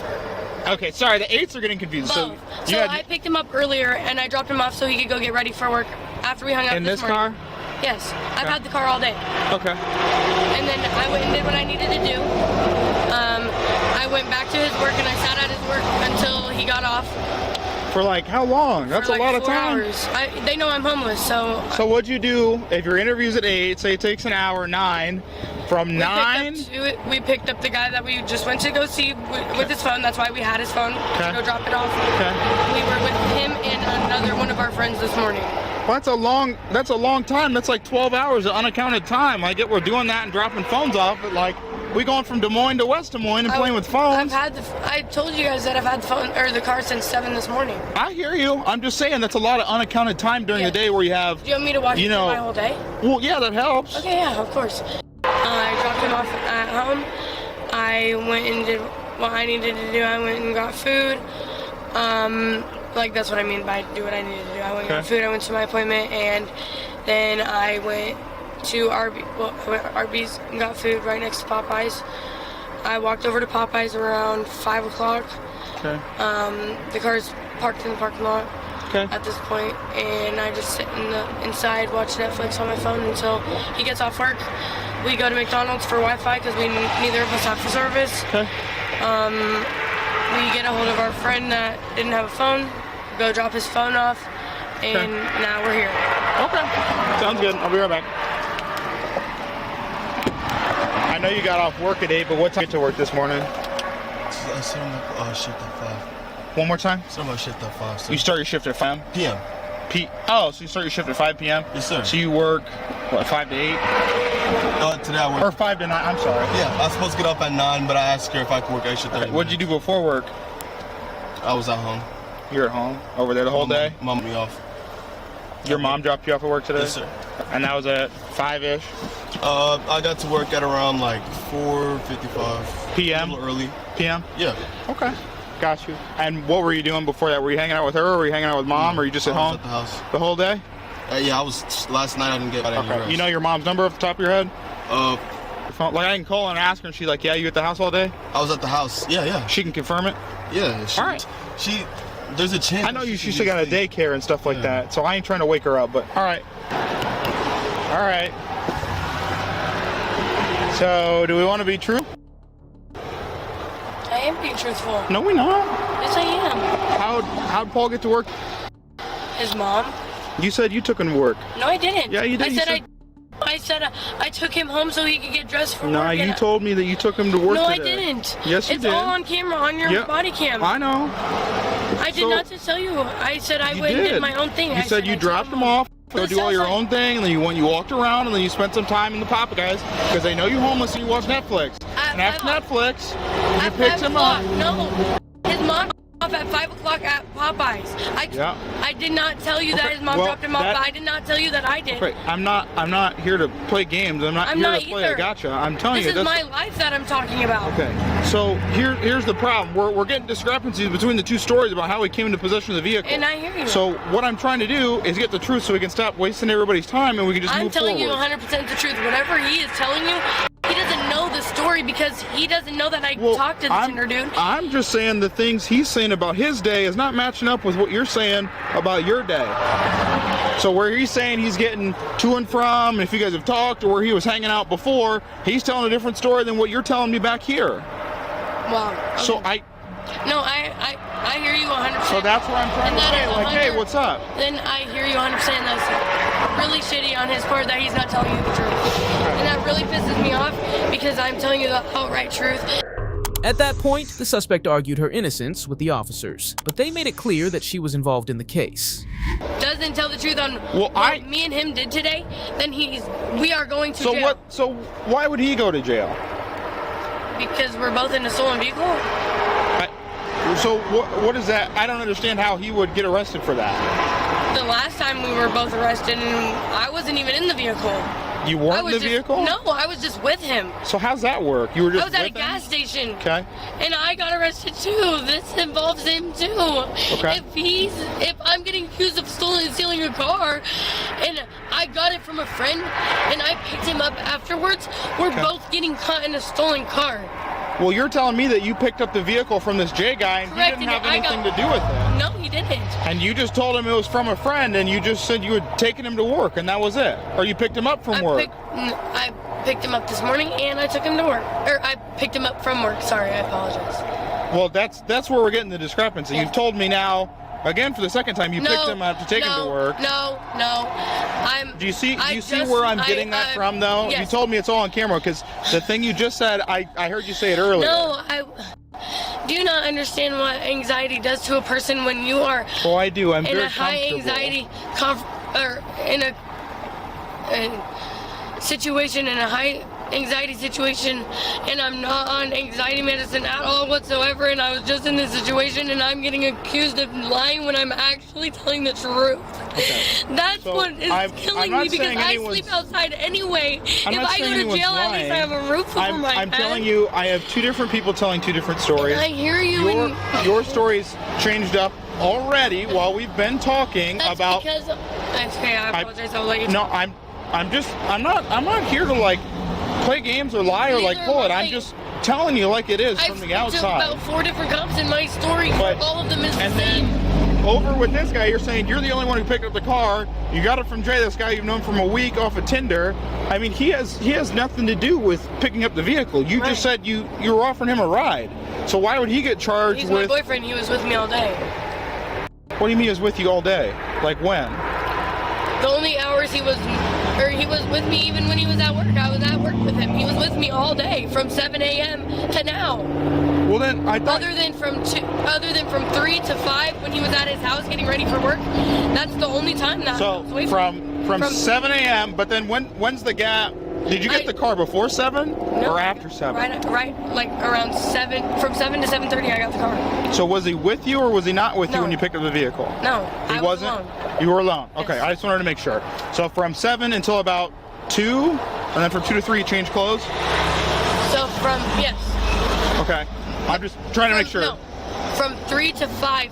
Okay, sorry, the 8s are getting confused. Both. So I picked him up earlier and I dropped him off so he could go get ready for work after we hung out in this this morning. car? Yes. I've had the car all day. Okay. And then I went and did what I needed to do. I went back to his work and I sat at his work until he got off. For like how long? That's For a lot like of time. 4 hours. They know I'm homeless, so. So what'd you do if your interview's at 8, say it takes an hour, 9, from 9? We picked up the guy that we just went to go see with his phone. That's why we had his phone to go drop it off. Okay. We were with him and another one of our friends this morning. Well, that's a long time. That's like 12 hours of unaccounted time. I get we're doing that and dropping phones off, but like we going from Des Moines to West Des Moines and playing with phones. I told you guys that I've had the phone or the car since 7 this morning. I hear you. I'm just saying that's a lot of unaccounted time during the day where you have. Do you want me to watch it my whole day? Well, yeah, that helps. Okay, yeah, of course. I dropped him off at home. I went and did what I needed to do. I went and got food. Like that's what I mean by do what I needed to do. I went and got food. I went to my appointment, and then I went to Arby's and got food right next to Popeyes. I walked over to Popeyes around 5 o'clock. Okay. The car's parked in the parking lot. Okay. At this point, and I just sit inside, watch Netflix on my phone until he gets off work. We go to McDonald's for Wi-Fi because neither of us have the service. Okay. We get a hold of our friend that didn't have a phone, go drop his phone off, and now we're here. Okay. Sounds good. I'll be right back. I know you got off work at 8, but what time did you get to work this morning? I started my shift at 5. One more time? I started my shift at 5. So. You start your shift at 5 p.m. Oh, so you start your shift at 5 p.m.? Yes, sir. So you work, what, 5 to 8? Today I work. Or 5 to 9, I'm sorry. Yeah, I was supposed to get up at 9, but I asked her if I could work extra 30 What'd you do before work? I was at home. You were at home? Over there the whole day? Mom me off. Your mom dropped you off at work today? Yes, sir. And that was at 5-ish? I got to work at around like 4:55. p.m.? A little early. p.m.? Yeah. Okay. Got you. And what were you doing before that? Were you hanging out with her, or were you hanging out with mom, or you just at home? At the house. The whole day? Yeah, I was. Last night I didn't get any rest. You know your mom's number off the top of your head? Like I can call and ask her, and she's like, yeah, you at the house all day? I was at the house. Yeah. She can confirm it? Yeah. All right. There's a chance. I know she still got a daycare and stuff like that, so I ain't trying to wake her up, but all right. All right. So, do we want to be true? I am being truthful. No, we're not. Yes, I am. How'd Paul get to work? His mom. You said you took him to work. No, I didn't. Yeah, you did. I said I took him home so he could get dressed for work. No, you told me that you took him to work No, today. I didn't. Yes, you did. It's all on camera on your body cam. I know. I did not just tell you. I said I went and did my own thing. You said you dropped him off, go do all your own thing, and then you walked around, and then you spent some time in the Popeyes because they know you're homeless and you watch Netflix. And after Netflix, you picked him up. No, his mom off at 5 o'clock at Popeyes. I did not tell you that his mom dropped him off, but I did not tell you that I did. Okay, I'm not here to play games. I'm not here to play a gotcha. I'm telling you. This is my life that I'm talking about. Okay, so here's the problem. We're getting discrepancies between the two stories about how he came into possession of the vehicle. And I hear you. So what I'm trying to do is get the truth so we can stop wasting everybody's time and we can just move forward. I'm telling you 100% the truth. Whatever he is telling you, he doesn't know the story because he doesn't know that I talked to the Tinder dude. I'm just saying the things he's saying about his day is not matching up with what you're saying about your day. So where he's saying he's getting to and from, and if you guys have talked, or where he was hanging out before, he's telling a different story than what you're telling me back here. Wow. Okay. So I hear you 100%. So that's what I'm trying to say. Like, hey, what's up? Then I hear you 100%. That's really shitty on his part that he's not telling you the truth. And that really pisses me off because I'm telling you the outright truth. At that point, the suspect argued her innocence with the officers, but they made it clear that she was involved in the case. Doesn't tell the truth on what me and him did today, then we are going to jail. So why would he go to jail? Because we're both in a stolen vehicle? So what is that? I don't understand how he would get arrested for that. The last time we were both arrested, and I wasn't even in the vehicle. You weren't in the vehicle? No, I was just with him. So how's that work? You were just I was at a with him? gas station. Okay. And I got arrested too. This involves him too. Okay. If I'm getting accused of stealing a car, and I got it from a friend, and I picked him up afterwards, we're both getting caught in a stolen car. Well, you're telling me that you picked up the vehicle from this J guy and Correct, he didn't have anything to do with it. No, he didn't. And you just told him it was from a friend, and you just said you had taken him to work, and that was it. Or you picked him up from work. I picked him up this morning, and I took him to work. Or I picked him up from work. Sorry, I apologize. Well, that's where we're getting the discrepancy. You've told me now, again for the second time, you picked him up to take him to work. No. Do you see where I'm getting that from, though? Yes. You told me it's all on camera, because the thing you just said, I heard you say it earlier. No, do you not understand what anxiety does to a person when you are Oh, I do. I'm in very a high anxiety or in a situation, in a high anxiety situation, and I'm not on anxiety medicine at all whatsoever, and I was just in this situation, and I'm getting accused of lying when I'm actually telling the truth. Okay. That's what is killing me, because I sleep outside anyway. If I go to jail, at least I have a roof over my head. I'm telling you, I have two different people telling two different stories. I hear you. Your story's changed up already while we've been talking about. Because okay, I apologize. I'll let you. No, I'm not here to like play games or lie or like pull it. I'm just telling you like it is from the outside. I've about 4 different cops in my story, but all of them is the same. Over with this guy, you're saying you're the only one who picked up the car. You got it from Jay, this guy you've known from a week off of Tinder. I mean, he has nothing to do with picking up the vehicle. You just said you were offering him a ride. So why would he get charged He's with? my boyfriend. He was with me all day. What do you mean he was with you all day? Like when? The only hours he was with me even when he was at work. I was at work with him. He was with me all day from 7 a.m. to now. Well then, I thought. Other than from 3 to 5 when he was at his house getting ready for work. That's the only time that I was away from 7 a.m. But then when's the gap? Did you get the car before 7 or after 7? Right, like around 7. From 7 to 7:30, I got the car. So was he with you or was he not with you when you picked up the vehicle? No, he wasn't. Alone. You were alone. Okay, I just wanted to make sure. So from 7 until about 2, and then from 2 to 3, you changed clothes. So yes. Okay, I'm just trying to make sure. No, from 3 to 5,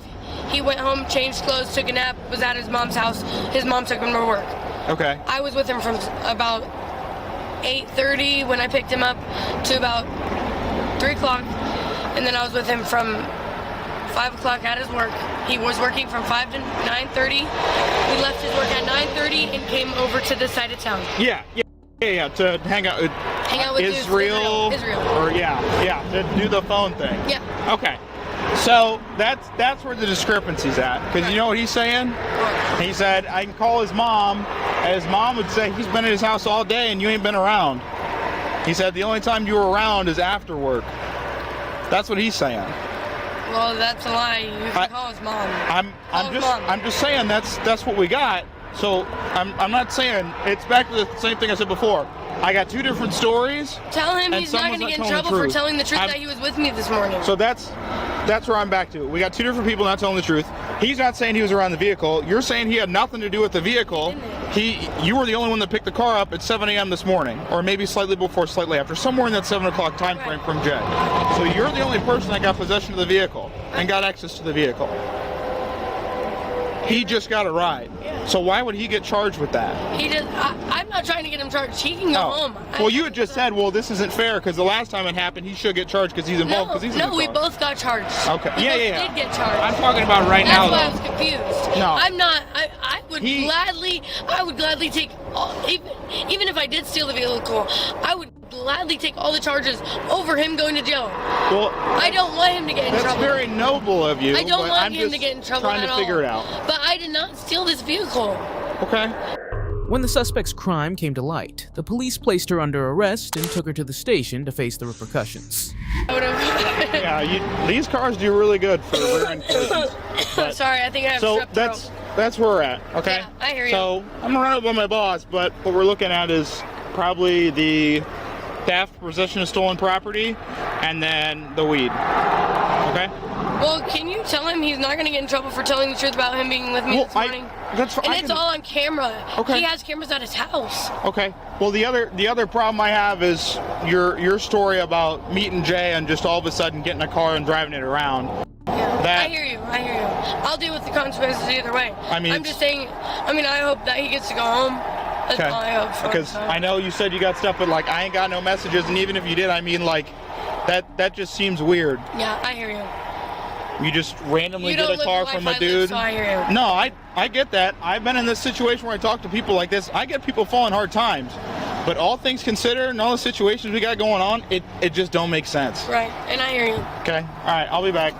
he went home, changed clothes, took a nap, was at his mom's house. His mom took him to work. Okay. I was with him from about 8:30 when I picked him up to about 3 o'clock, and then I was with him from 5 o'clock at his work. He was working from 5 to 9:30. We left his work at 9:30 and came over to this side of town. Yeah, to hang out with Israel. Or to do the phone thing. Yeah. Okay. So that's where the discrepancy's at. Because you know what he's saying? He said, I can call his mom, and his mom would say, he's been at his house all day and you ain't been around. He said, the only time you were around is after work. That's what he's saying. Well, that's a lie. You can call his mom. I'm just saying that's what we got. So I'm not saying, it's back to the same thing I said before. I got two different stories. Tell him he's not going to get in trouble for telling the truth that he was with me this morning. So that's where I'm back to. We got two different people not telling the truth. He's not saying he was around the vehicle. You're saying he had nothing to do with the vehicle. You were the only one that picked the car up at 7 a.m. this morning, or maybe slightly before, slightly after, somewhere in that 7 o'clock time frame from Jay. So you're the only person that got possession of the vehicle and got access to the vehicle. He just got a ride. So why would he get charged with that? I'm not trying to get him charged. He can go home. Well, you had just said, well, this isn't fair because the last time it happened, he should get charged because he's involved. No, we both got charged. Okay. We did get charged. I'm talking about right now. That's why I was confused. No. I'm not. I would gladly take even if I did steal the vehicle, I would gladly take all the charges over him going to jail. Well, I don't want him to get in trouble. That's very noble of you. I don't want him to get in trouble trying at to all. figure it out. But I did not steal this vehicle. Okay. When the suspect's crime came to light, the police placed her under arrest and took her to the station to face the repercussions. Yeah, these cars do really good for rear-end collisions. Sorry, I think I have So strep throat. that's where we're at, okay? Yeah, I hear you. So I'm gonna run up on my boss, but what we're looking at is probably the theft, possession of stolen property, and then the weed. Okay? Well, can you tell him he's not going to get in trouble for telling the truth about him being with me this morning? It's all on camera. Okay. He has cameras at his house. Okay. Well, the other problem I have is your story about meeting Jay and just all of a sudden getting a car and driving it around. Yeah. I hear you. I'll deal with the consequences either way. I'm just saying. I hope that he gets to go home. That's all I hope for. Because I know you said you got stuff, but like I ain't got no messages, and even if you did, like that just seems weird. Yeah, I hear you. You just randomly get a car from a dude. So I hear you. No, I get that. I've been in this situation where I talk to people like this. I get people falling hard times. But all things considered and all the situations we got going on, it just don't make sense. Right, and I hear you. Okay, all right, I'll be back.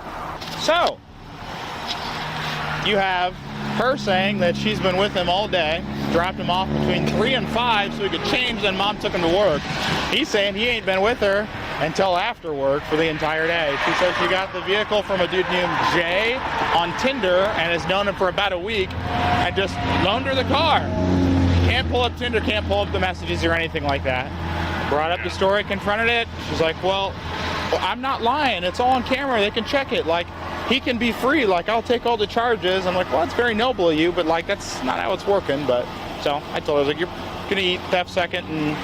So, you have her saying that she's been with him all day, dropped him off between 3 and 5 so he could change, then mom took him to work. He's saying he ain't been with her until after work for the entire day. She says she got the vehicle from a dude named Jay on Tinder and has known him for about a week and just loaned her the car. Can't pull up Tinder, can't pull up the messages or anything like that. Brought up the story, confronted it. She's like, well, I'm not lying. It's all on camera. They can check it. Like, he can be free. Like, I'll take all the charges. I'm like, well, that's very noble of you, but like, that's not how it's working. But so I told her, I was like, you're gonna eat theft second and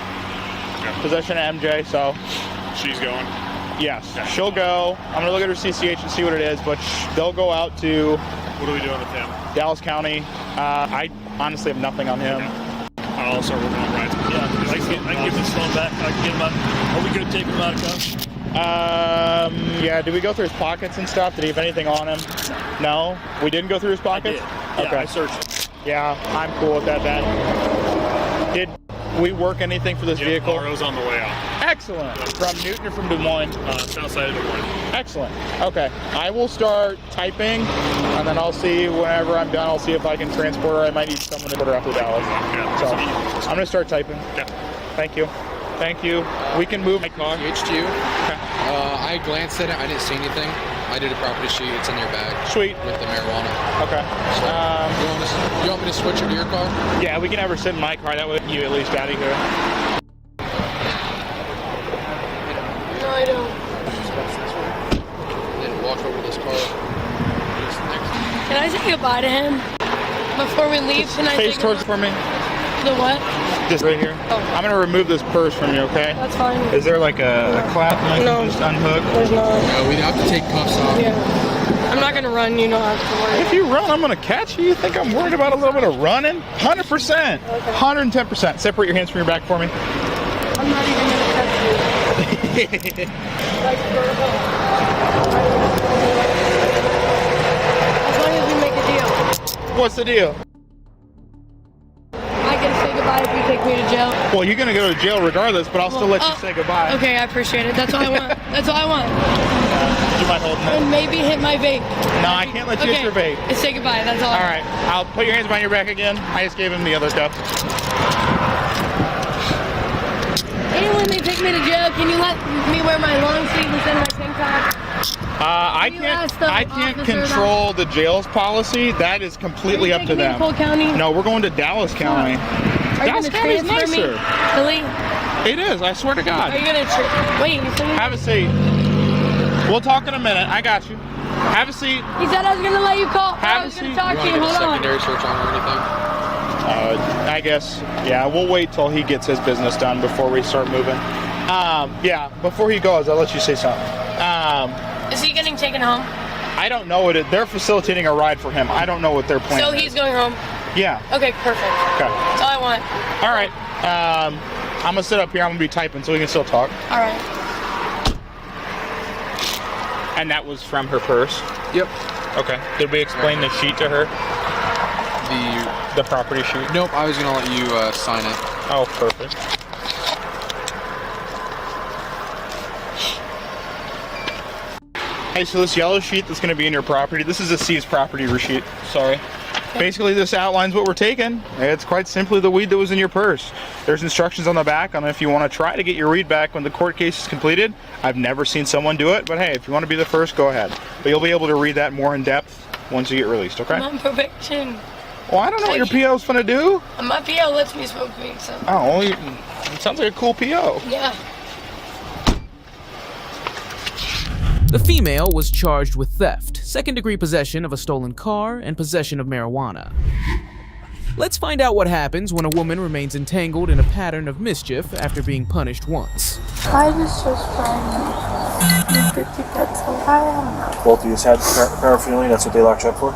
possession of MJ. So she's going. Yes, she'll go. I'm gonna look at her CCH and see what it is, but they'll go out to. What are we doing with him? Dallas County. I honestly have nothing on him. I'll also work on rides. Yeah, I can give this phone back. I can give him up. Are we good to take him out of cuffs? Yeah, did we go through his pockets and stuff? Did he have anything on him? No? We didn't go through his pockets? I did. Yeah, okay. I searched it. Yeah, I'm cool with that then. Did we work anything for this vehicle? RO's on the way out. Excellent. From Newton or from Des Moines? South side of Des Moines. Excellent. Okay. I will start typing, and then I'll see whenever I'm done, I'll see if I can transport her. I might need someone to put her up to Dallas. Yeah, so I'm going to start typing. Yeah. Thank you. Thank you. We can move my car. HTU. Okay. I glanced at it. I didn't see anything. I did a property sheet. It's in your bag. Sweet. With the marijuana. Okay. You want me to switch it to your car? Yeah, we can have her sit in my car. That way you at least out of here. No, I don't. Then walk over to this car. Can I say goodbye to him before we leave? Can I face towards for me? The what? This right here. Oh. I'm gonna remove this purse from you, okay? That's fine. Is there like a clap I can just unhook? There's not. No, we have to take cuffs off. Yeah. I'm not gonna run. You don't have to worry. If you run, I'm gonna catch you. You think I'm worried about a little bit of running? 100%. Okay. 110%. Separate your hands from your back for me. I'm not even gonna touch you. Like, as long as we make a deal. What's the deal? I can say goodbye if you take me to jail. Well, you're gonna go to jail regardless, but I'll still let you say goodbye. Okay, I appreciate it. That's all I want. That's all I want. Do you mind holding it? And maybe hit my vape. No, I can't let you hit your vape. Say goodbye. That's all. All right. I'll put your hands behind your back again. I just gave him the other cuff. And when they take me to jail, can you let me wear my long sleeve instead of my tank top? I can't control the jail's policy. That is completely up to them. Cole County? No, we'll go into Dallas County. Are Dallas you gonna County's transfer nicer. me? Really? It is. I swear to God. Are you gonna wait? Have a seat. We'll talk in a minute. I got you. Have a seat. He said I was gonna let you call. Have I was a gonna seat. talk to you. Hold on. Secondary search on or anything? I guess. Yeah, we'll wait till he gets his business done before we start moving. Yeah, before he goes, I'll let you say something. Is he getting taken home? I don't know what they're facilitating a ride for him. I don't know what their plan is. So he's going home? Yeah. Okay, perfect. Okay. That's all I want. All right. I'm gonna sit up here. I'm gonna be typing so we can still talk. All right. And that was from her purse? Yep. Okay. Did we explain the sheet to her? The property sheet? Nope, I was going to let you sign it. Oh, perfect. Hey, so this yellow sheet that's going to be in your property, this is a seized property receipt. Sorry. Basically, this outlines what we're taking. It's quite simply the weed that was in your purse. There's instructions on the back on if you want to try to get your weed back when the court case is completed. I've never seen someone do it, but hey, if you want to be the first, go ahead. But you'll be able to read that more in depth once you get released, okay? I'm on probation. Well, I don't know what your PO's gonna do. My PO lets me smoke weed, so. Oh, well, it sounds like a cool PO. Yeah. The female was charged with theft, second-degree possession of a stolen car, and possession of marijuana. Let's find out what happens when a woman remains entangled in a pattern of mischief after being punished once. I was just trying to get so high. Both of you had paraphernalia, that's what they locked you up for?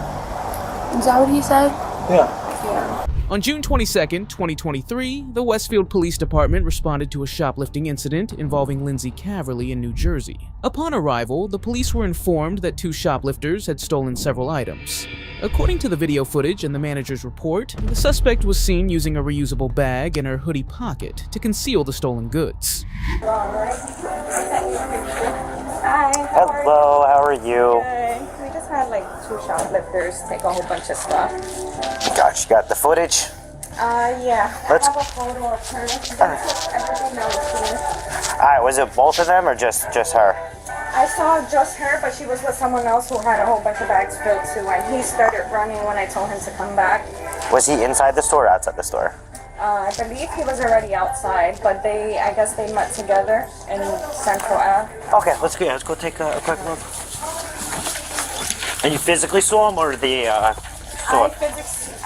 Is that what he said? Yeah. On June 22nd, 2023, the Westfield Police Department responded to a shoplifting incident involving Lindsay Caverly in New Jersey. Upon arrival, the police were informed that 2 shoplifters had stolen several items. According to the video footage and the manager's report, the suspect was seen using a reusable bag in her hoodie pocket to conceal the stolen goods. Hi. Hello, how are you? Good. We just had like 2 shoplifters take a whole bunch of stuff. Gosh, you got the footage? Yeah. Let's- I have a photo of her. Everything that was here. Alright, was it both of them or just her? I saw just her, but she was with someone else who had a whole bunch of bags filled too, and he started running when I told him to come back. Was he inside the store or outside the store? I believe he was already outside, but I guess they met together in Central Ave. Okay, let's go take a quick look. And you physically saw him or the store?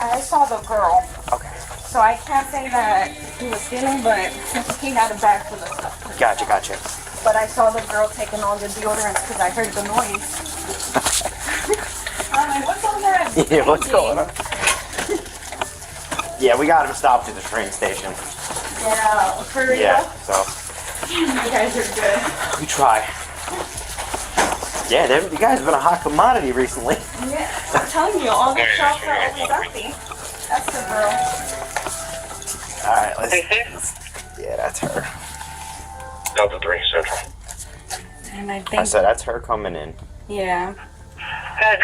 I saw the girl. Okay. So I can't say that he was stealing, but he had a bag full of stuff. Gotcha. But I saw the girl taking all the deodorants because I heard the noise. I'm like, what's on that? Yeah, what's going on? Yeah, we got him stopped at the train station. Yeah, for real? Yeah, so. You guys are good. We try. Yeah, you guys have been a hot commodity recently. Yeah, I'm telling you, all the shops are always empty. That's the girl. Alright, let's. Yeah, that's her. Delta 3 Central. And I think. I said that's her coming in. Yeah. Good.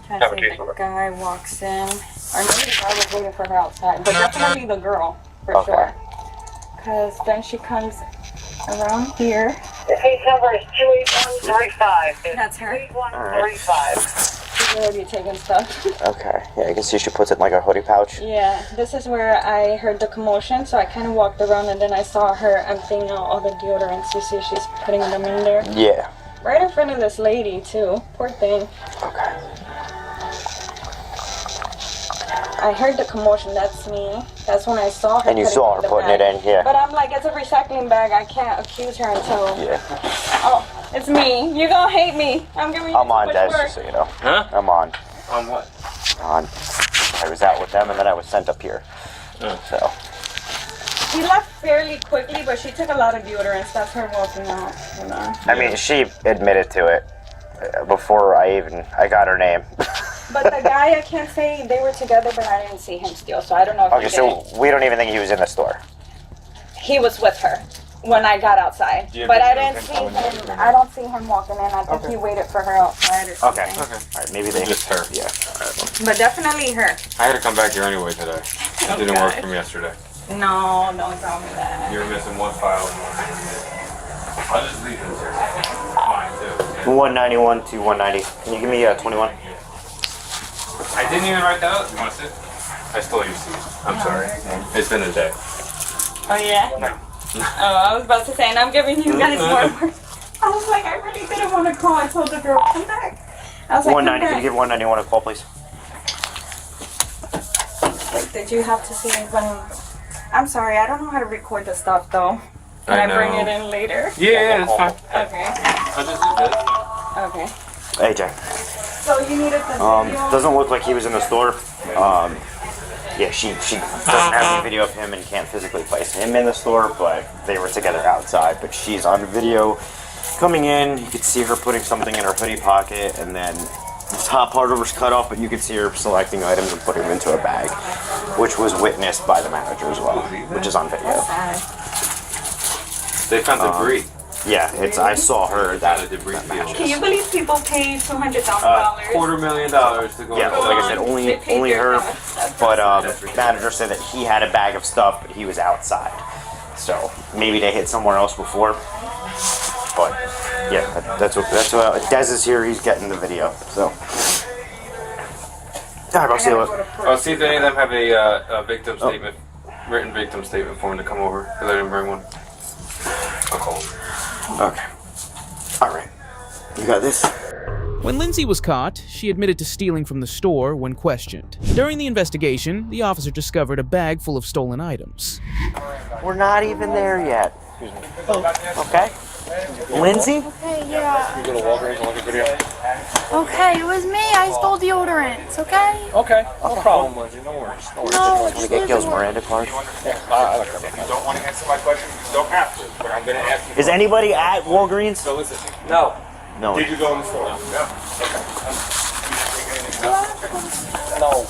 I think the guy walks in. Or maybe the guy was waiting for her outside. But definitely the girl, for sure. Because then she comes around here. The case number is 28135. That's her. 28135. She's already taking stuff. Okay. Yeah, I guess she puts it in like a hoodie pouch. Yeah, this is where I heard the commotion, so I kind of walked around and then I saw her emptying out all the deodorants. You see she's putting them in there? Yeah. Right in front of this lady, too. Poor thing. Okay. I heard the commotion, that's me. That's when I saw her. And you saw her putting it in here. But I'm like, it's a recycling bag. I can't accuse her until. Yeah. Oh, it's me. You're gonna hate me. I'm giving you I'm too on, much Des, work. just so you know. Huh? I'm on. On what? On. I was out with them and then I was sent up here. So. She left fairly quickly, but she took a lot of deodorants. That's her walking out. You know? I mean, she admitted to it before I got her name. But the guy, I can't say they were together, but I didn't see him steal, so I don't know if Okay, he so did. we don't even think he was in the store. He was with her when I got outside, Do you but I think didn't he see was coming him. I don't see him walking in. I think he waited for her outside or something. Okay. Alright, maybe they Just her. Yeah. But definitely her. I had to come back here anyway today. It Oh, didn't work God. from yesterday. No, don't tell me that. You were missing one file and one thing. I'll just leave this here. Fine, too. 191 to 190. Can you give me 21? I didn't even write that out. You want to sit? I stole your seat. I'm sorry. It's been a day. Oh, yeah? No. Oh, I was about to say, and I'm giving you guys more work. I was like, I really didn't want to call. I told the girl, come back. I was like, 190. come Can you give 191 a call, please? Like, did you have to see when... I'm sorry, I don't know how to record the stuff, though. Can I bring it in later? Yeah, it's fine. Okay. I'll just do this. Okay. Hey, Jay. So you needed the video? Doesn't look like he was in the store. Yeah, she doesn't have any video of him and can't physically place him in the store, but they were together outside. But she's on video coming in. You could see her putting something in her hoodie pocket, and then the top part of her's cut off, but you could see her selecting items and putting them into a bag, which was witnessed by the manager as well, which is on video. They found debris. Yeah, I saw her that. Can you believe people pay $200,000? $250,000 to go. Yeah, like I said, only her. But manager said that he had a bag of stuff, but he was outside. So maybe they hit somewhere else before. But yeah, that's what Dez is here. He's getting the video. So. Alright, I'll see you. I'll see if any of them have a victim statement, written victim statement for him to come over, because I didn't bring one. I'll call him. Okay. Alright. You got this? When Lindsay was caught, she admitted to stealing from the store when questioned. During the investigation, the officer discovered a bag full of stolen items. We're not even there yet. Okay. Lindsay? Okay, yeah. You go to Walgreens and look at video. Okay, it was me. I stole deodorants, okay? Okay, no problem, Lindsay. No worries. No worries. No, Want to get Gil's Miranda card? Yeah, I don't care about that. If you don't want to answer my question, you don't have to. But I'm going to ask you. Is anybody at Walgreens? So listen. No. No. Did you go in the store? No. Okay. No.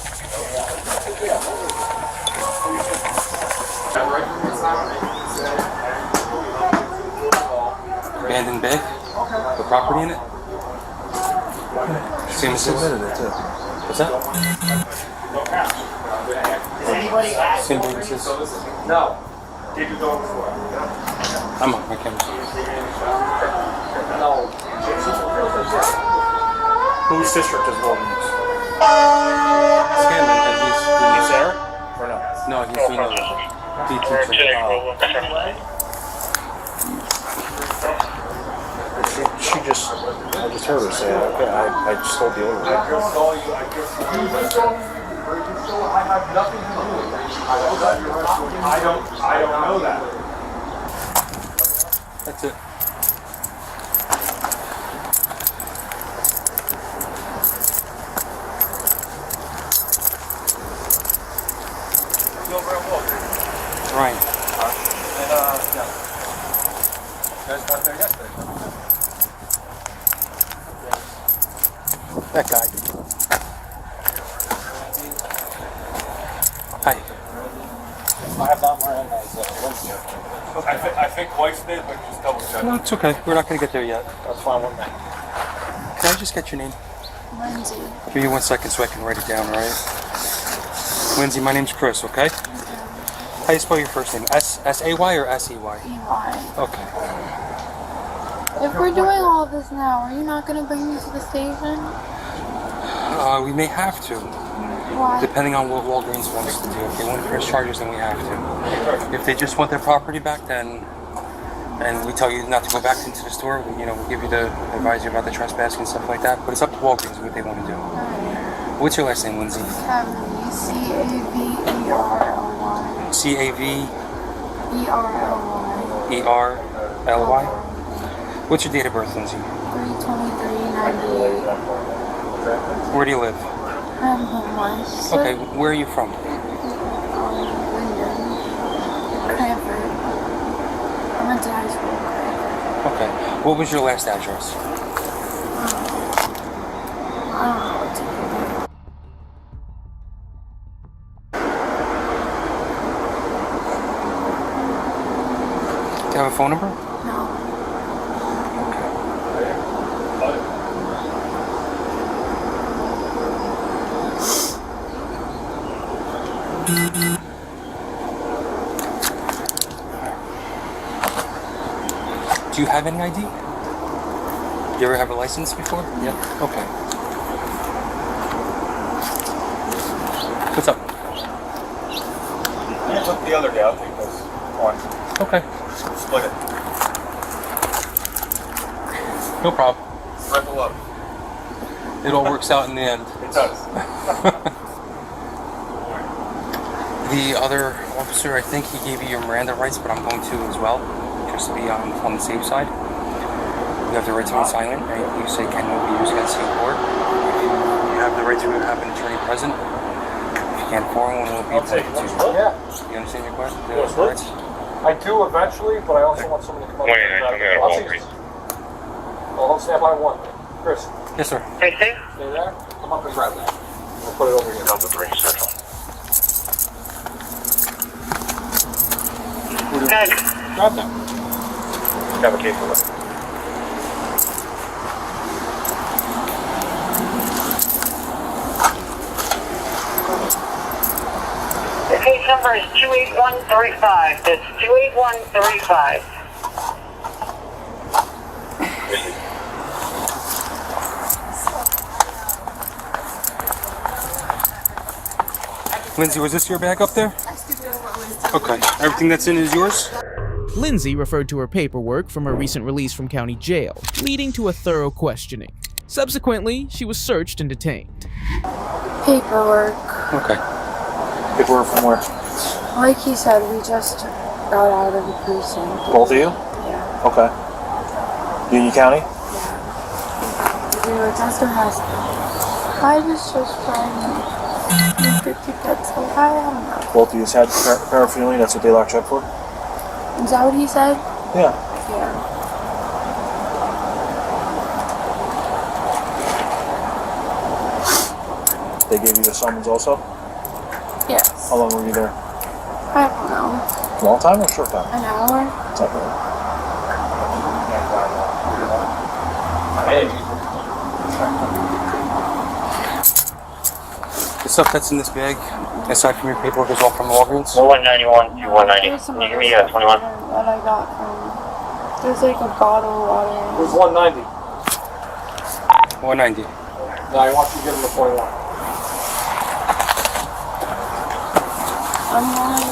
Abandoned bag? The property in it? Same as this? What's that? Same thing as this? No. Did you go before? I'm on my camera. No. Whose district is Walgreens? Scanlon, and He's there? Or no? No, he's doing the She just, I just heard her say, okay, I just stole the order. I have nothing to do with it. I don't know that. That's it. Ryan. And, yeah. You guys got there yesterday. That guy. Hi. I have not Miranda as Lindsay. I think Weiss did, but just double check. No, it's okay. We're not going to get there yet. That's fine with me. Can I just get your name? Lindsay. Give me 1 second so I can write it down, alright? Lindsay, my name's Chris, okay? How do you spell your first name? S-A-Y or S-E-Y? E-Y. Okay. If we're doing all of this now, are you not going to bring me to the station? We may have to. Why? Depending on what Walgreens wants to do. If they want to press charges, then we have to. If they just want their property back, then, and we tell you not to go back into the store, we'll give you the advise you about the trespassing and stuff like that. But it's up to Walgreens what they want to do. What's your last name, Lindsay? C-A-V-E-R-L-Y. C-A-V-E-R-L-Y. E-R-L-Y? What's your date of birth, Lindsay? 3/23/98. Where do you live? I'm homeless. Okay, where are you from? Cranford. I went to high school in Cranford. Okay. What was your last address? I don't know what to do. Do you have a phone number? No. Do you have any ID? You ever have a license before? Yeah. Okay. What's up? I took the other day, I'll take this one. Okay. Split it. No problem. Ripple up. It all works out in the end. It does. The other officer, I think he gave you your Miranda rights, but I'm going to as well, just to be on the safe side. You have the right to remain silent, and you say cannot be used against you in court. You have the right to have an attorney present. If you can't afford one, will be appointed to you. Yeah. You understand your question? Yes, rights? I do eventually, but I also want someone to come up and grab me. I'll stand by one. Chris. Yes, sir. Stay there. Come up and grab that. We'll put it over here. Delta 3 Central. Good. Grab that. Have a case for that. The case number is 28135. That's 28135. Lindsay, was this your bag up there? Okay. Everything that's in is yours? Lindsay referred to her paperwork from her recent release from county jail, leading to a thorough questioning. Subsequently, she was searched and detained. Paperwork. Okay. Paperwork from where? Like he said, we just got out of the precinct. Both of you? Yeah. Okay. Union County? We were just a hospital. I was just trying to get so I don't know. Both of you had paraphernalia, that's what they locked you up for? Is that what he said? Yeah. Yeah. They gave you a summons also? Yes. How long were you there? I don't know. Long time or short time? An hour? It's not bad. The stuff that's in this bag, aside from your paperwork, is all from Walgreens? 191 to 190. Can you give me 21? That I got from. There's like a bottle of water. It was 190. 190. No, I want you to give them the 21. I'm not.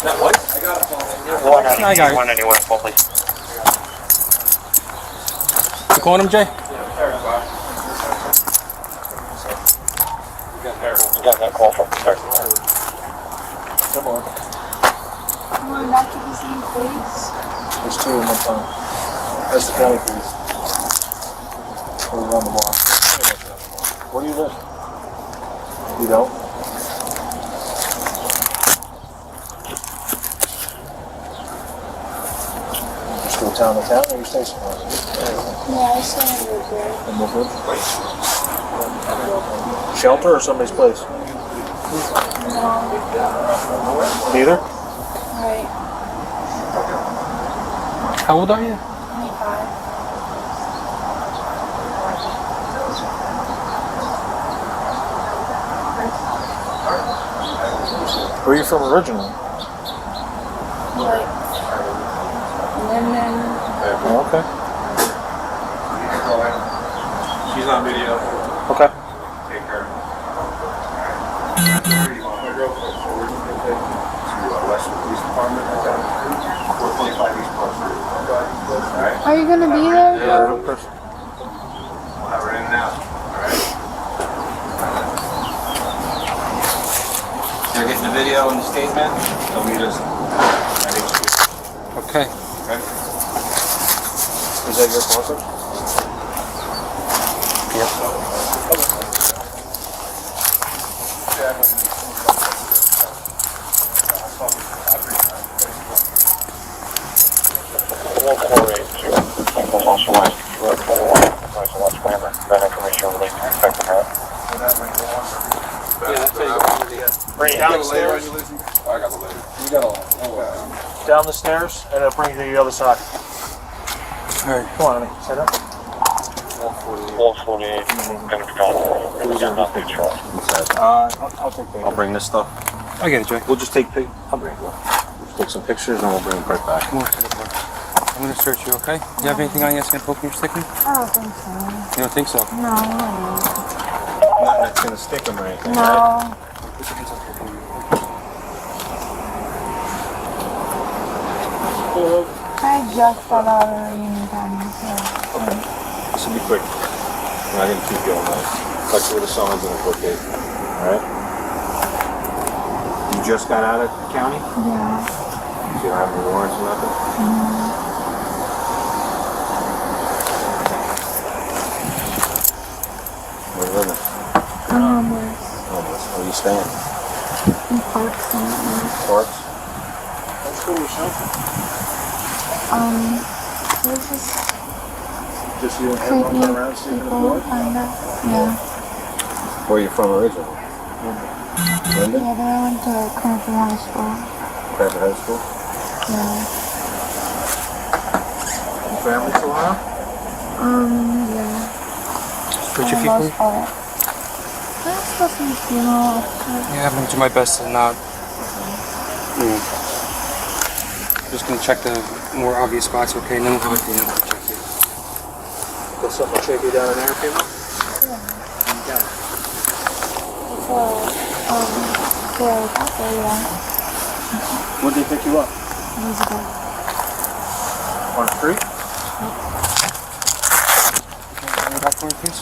That what? I got it. 190. I got it. 191, please. You calling him, Jay? Got that call from the start. Come on. Am I back to the same place? There's two in one time. That's the county police. We're around the block. Where do you live? You don't? You still town to town or you station house? Yeah, I stay in Woodbury. In Woodbury? Shelter or somebody's place? No. Neither? Right. How old are you? 25. Where are you from originally? Like. Linden. Oh, okay. She's on video. Okay. Take her. Western Police Department. 425 East Coast. Alright? Are you gonna be there? Yeah, of course. We'll have her in now. Alright? You're getting the video and the statement? They'll meet us. Okay. Okay? Is that your sponsor? Yep. Downstairs. I got the later. You got down the stairs, and it'll bring you to the other side. All right. Come on, honey. Sit up. 148. I'll take pictures. I'll bring this stuff. I get it, Jay. We'll just take I'll bring it. Just take some pictures, and we'll bring it right back. Come on to the bar. I'm gonna search you, okay? Do you have anything on you that's gonna poke me or stick me? I don't think so. You don't think so? No, Nothing that's gonna stick them or anything, right? no. I just got out of Union County, so. Okay. This will be quick. We're not gonna keep you all night. Touch you with a summons and a court date. Alright? You just got out of the county? Yeah. So you don't have any warrants or nothing? Where you living? I'm homeless. Homeless. Where are you staying? In parks and whatnot. Parks? Let's go to your shelter. This is Just you and him walking around sleeping in the people, floor? kinda. Yeah. Where are you from originally? Linden? Yeah, then I went to Cranford High School. Cranford High School? Yeah. family still around? Yeah. Where'd your feet hurt? There's still some funeral. Yeah, I'm gonna do my best to not. Just gonna check the more obvious spots, okay? And then we'll have a female check you. Got something to check you down in there, female? Yeah. Where'd they pick you up? On the street? Can you back for me, please?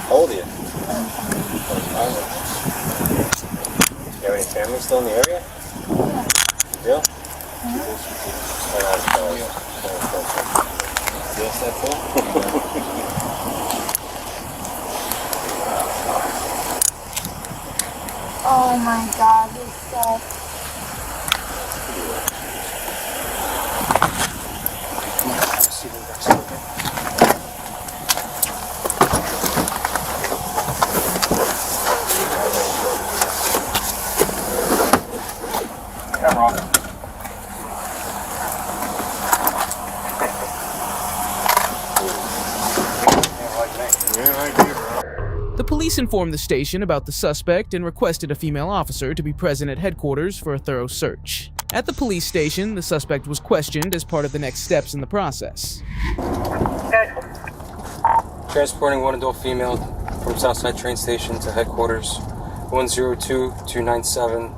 How old are you? You have any family still in the area? You do? Yes, that's all. Oh my God, this sucks. The police informed the station about the suspect and requested a female officer to be present at headquarters for a thorough search. At the police station, the suspect was questioned as part of the next steps in the process. Transporting one adult female from Southside train station to headquarters. 102-297,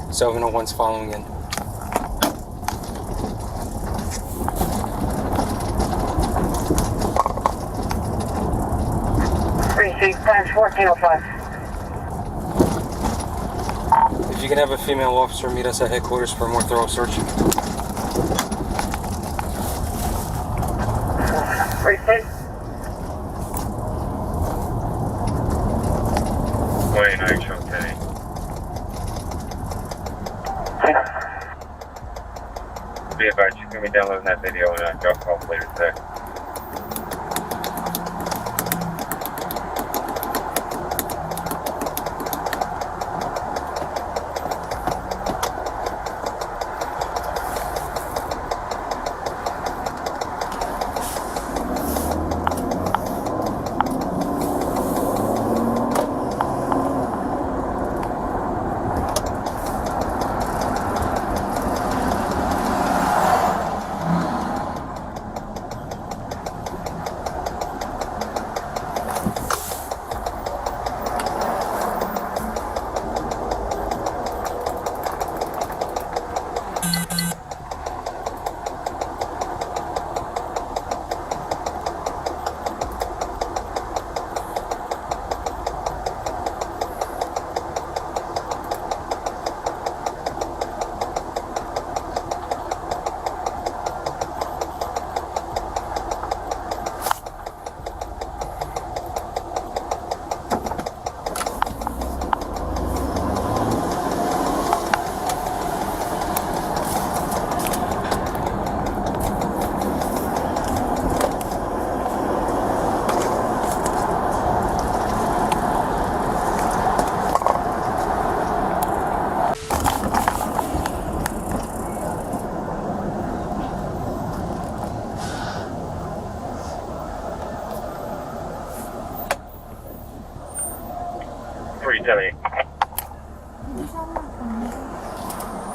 701's following in. Times 1405. If you can have a female officer meet us at headquarters for a more thorough search. Receive. Wait, no, you're okay. Be advised, you can be downloading that video and drop off later today.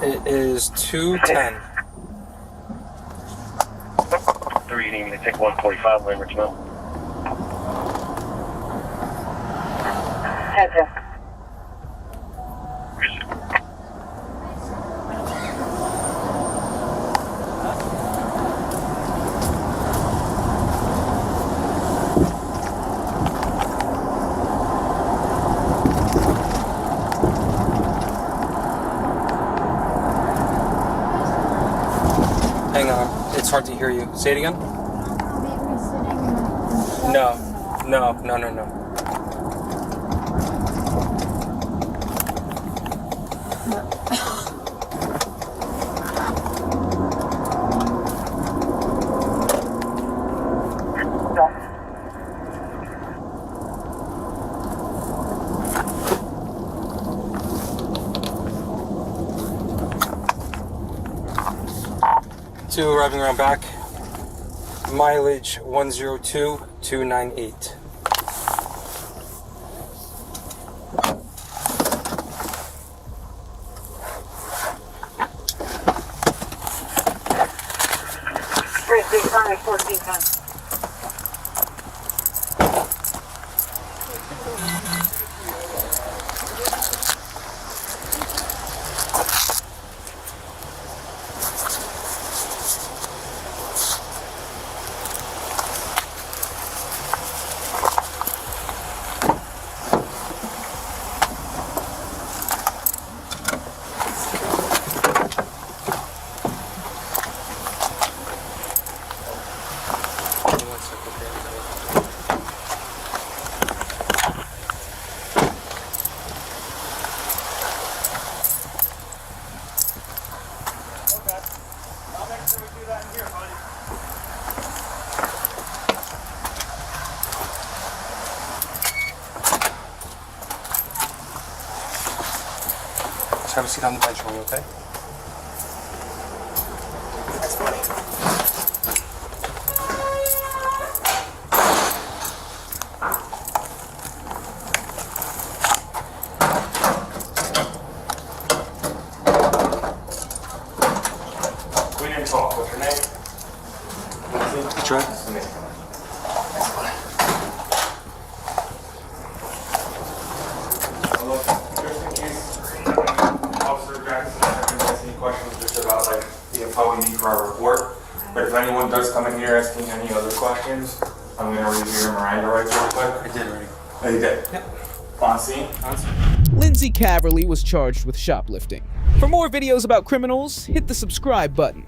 It is 2:10. 3, you need me to take 145 Lane Richmond. Heads up. Hang on, it's hard to hear you. Say it again? No. 2 arriving around back. Mileage 102,298. Sorry, 14 times. Just have a seat on the bench for me, okay? That's funny. We didn't talk. What's your name? That's right. Look, just in case Officer Jackson has any questions just about like the info we need for our report. But if anyone does come in here asking any other questions, I'm gonna review your Miranda rights real quick. I did already. Oh, you did? Yep. On scene? On scene. Lindsay Caverly was charged with shoplifting. For more videos about criminals, hit the subscribe button.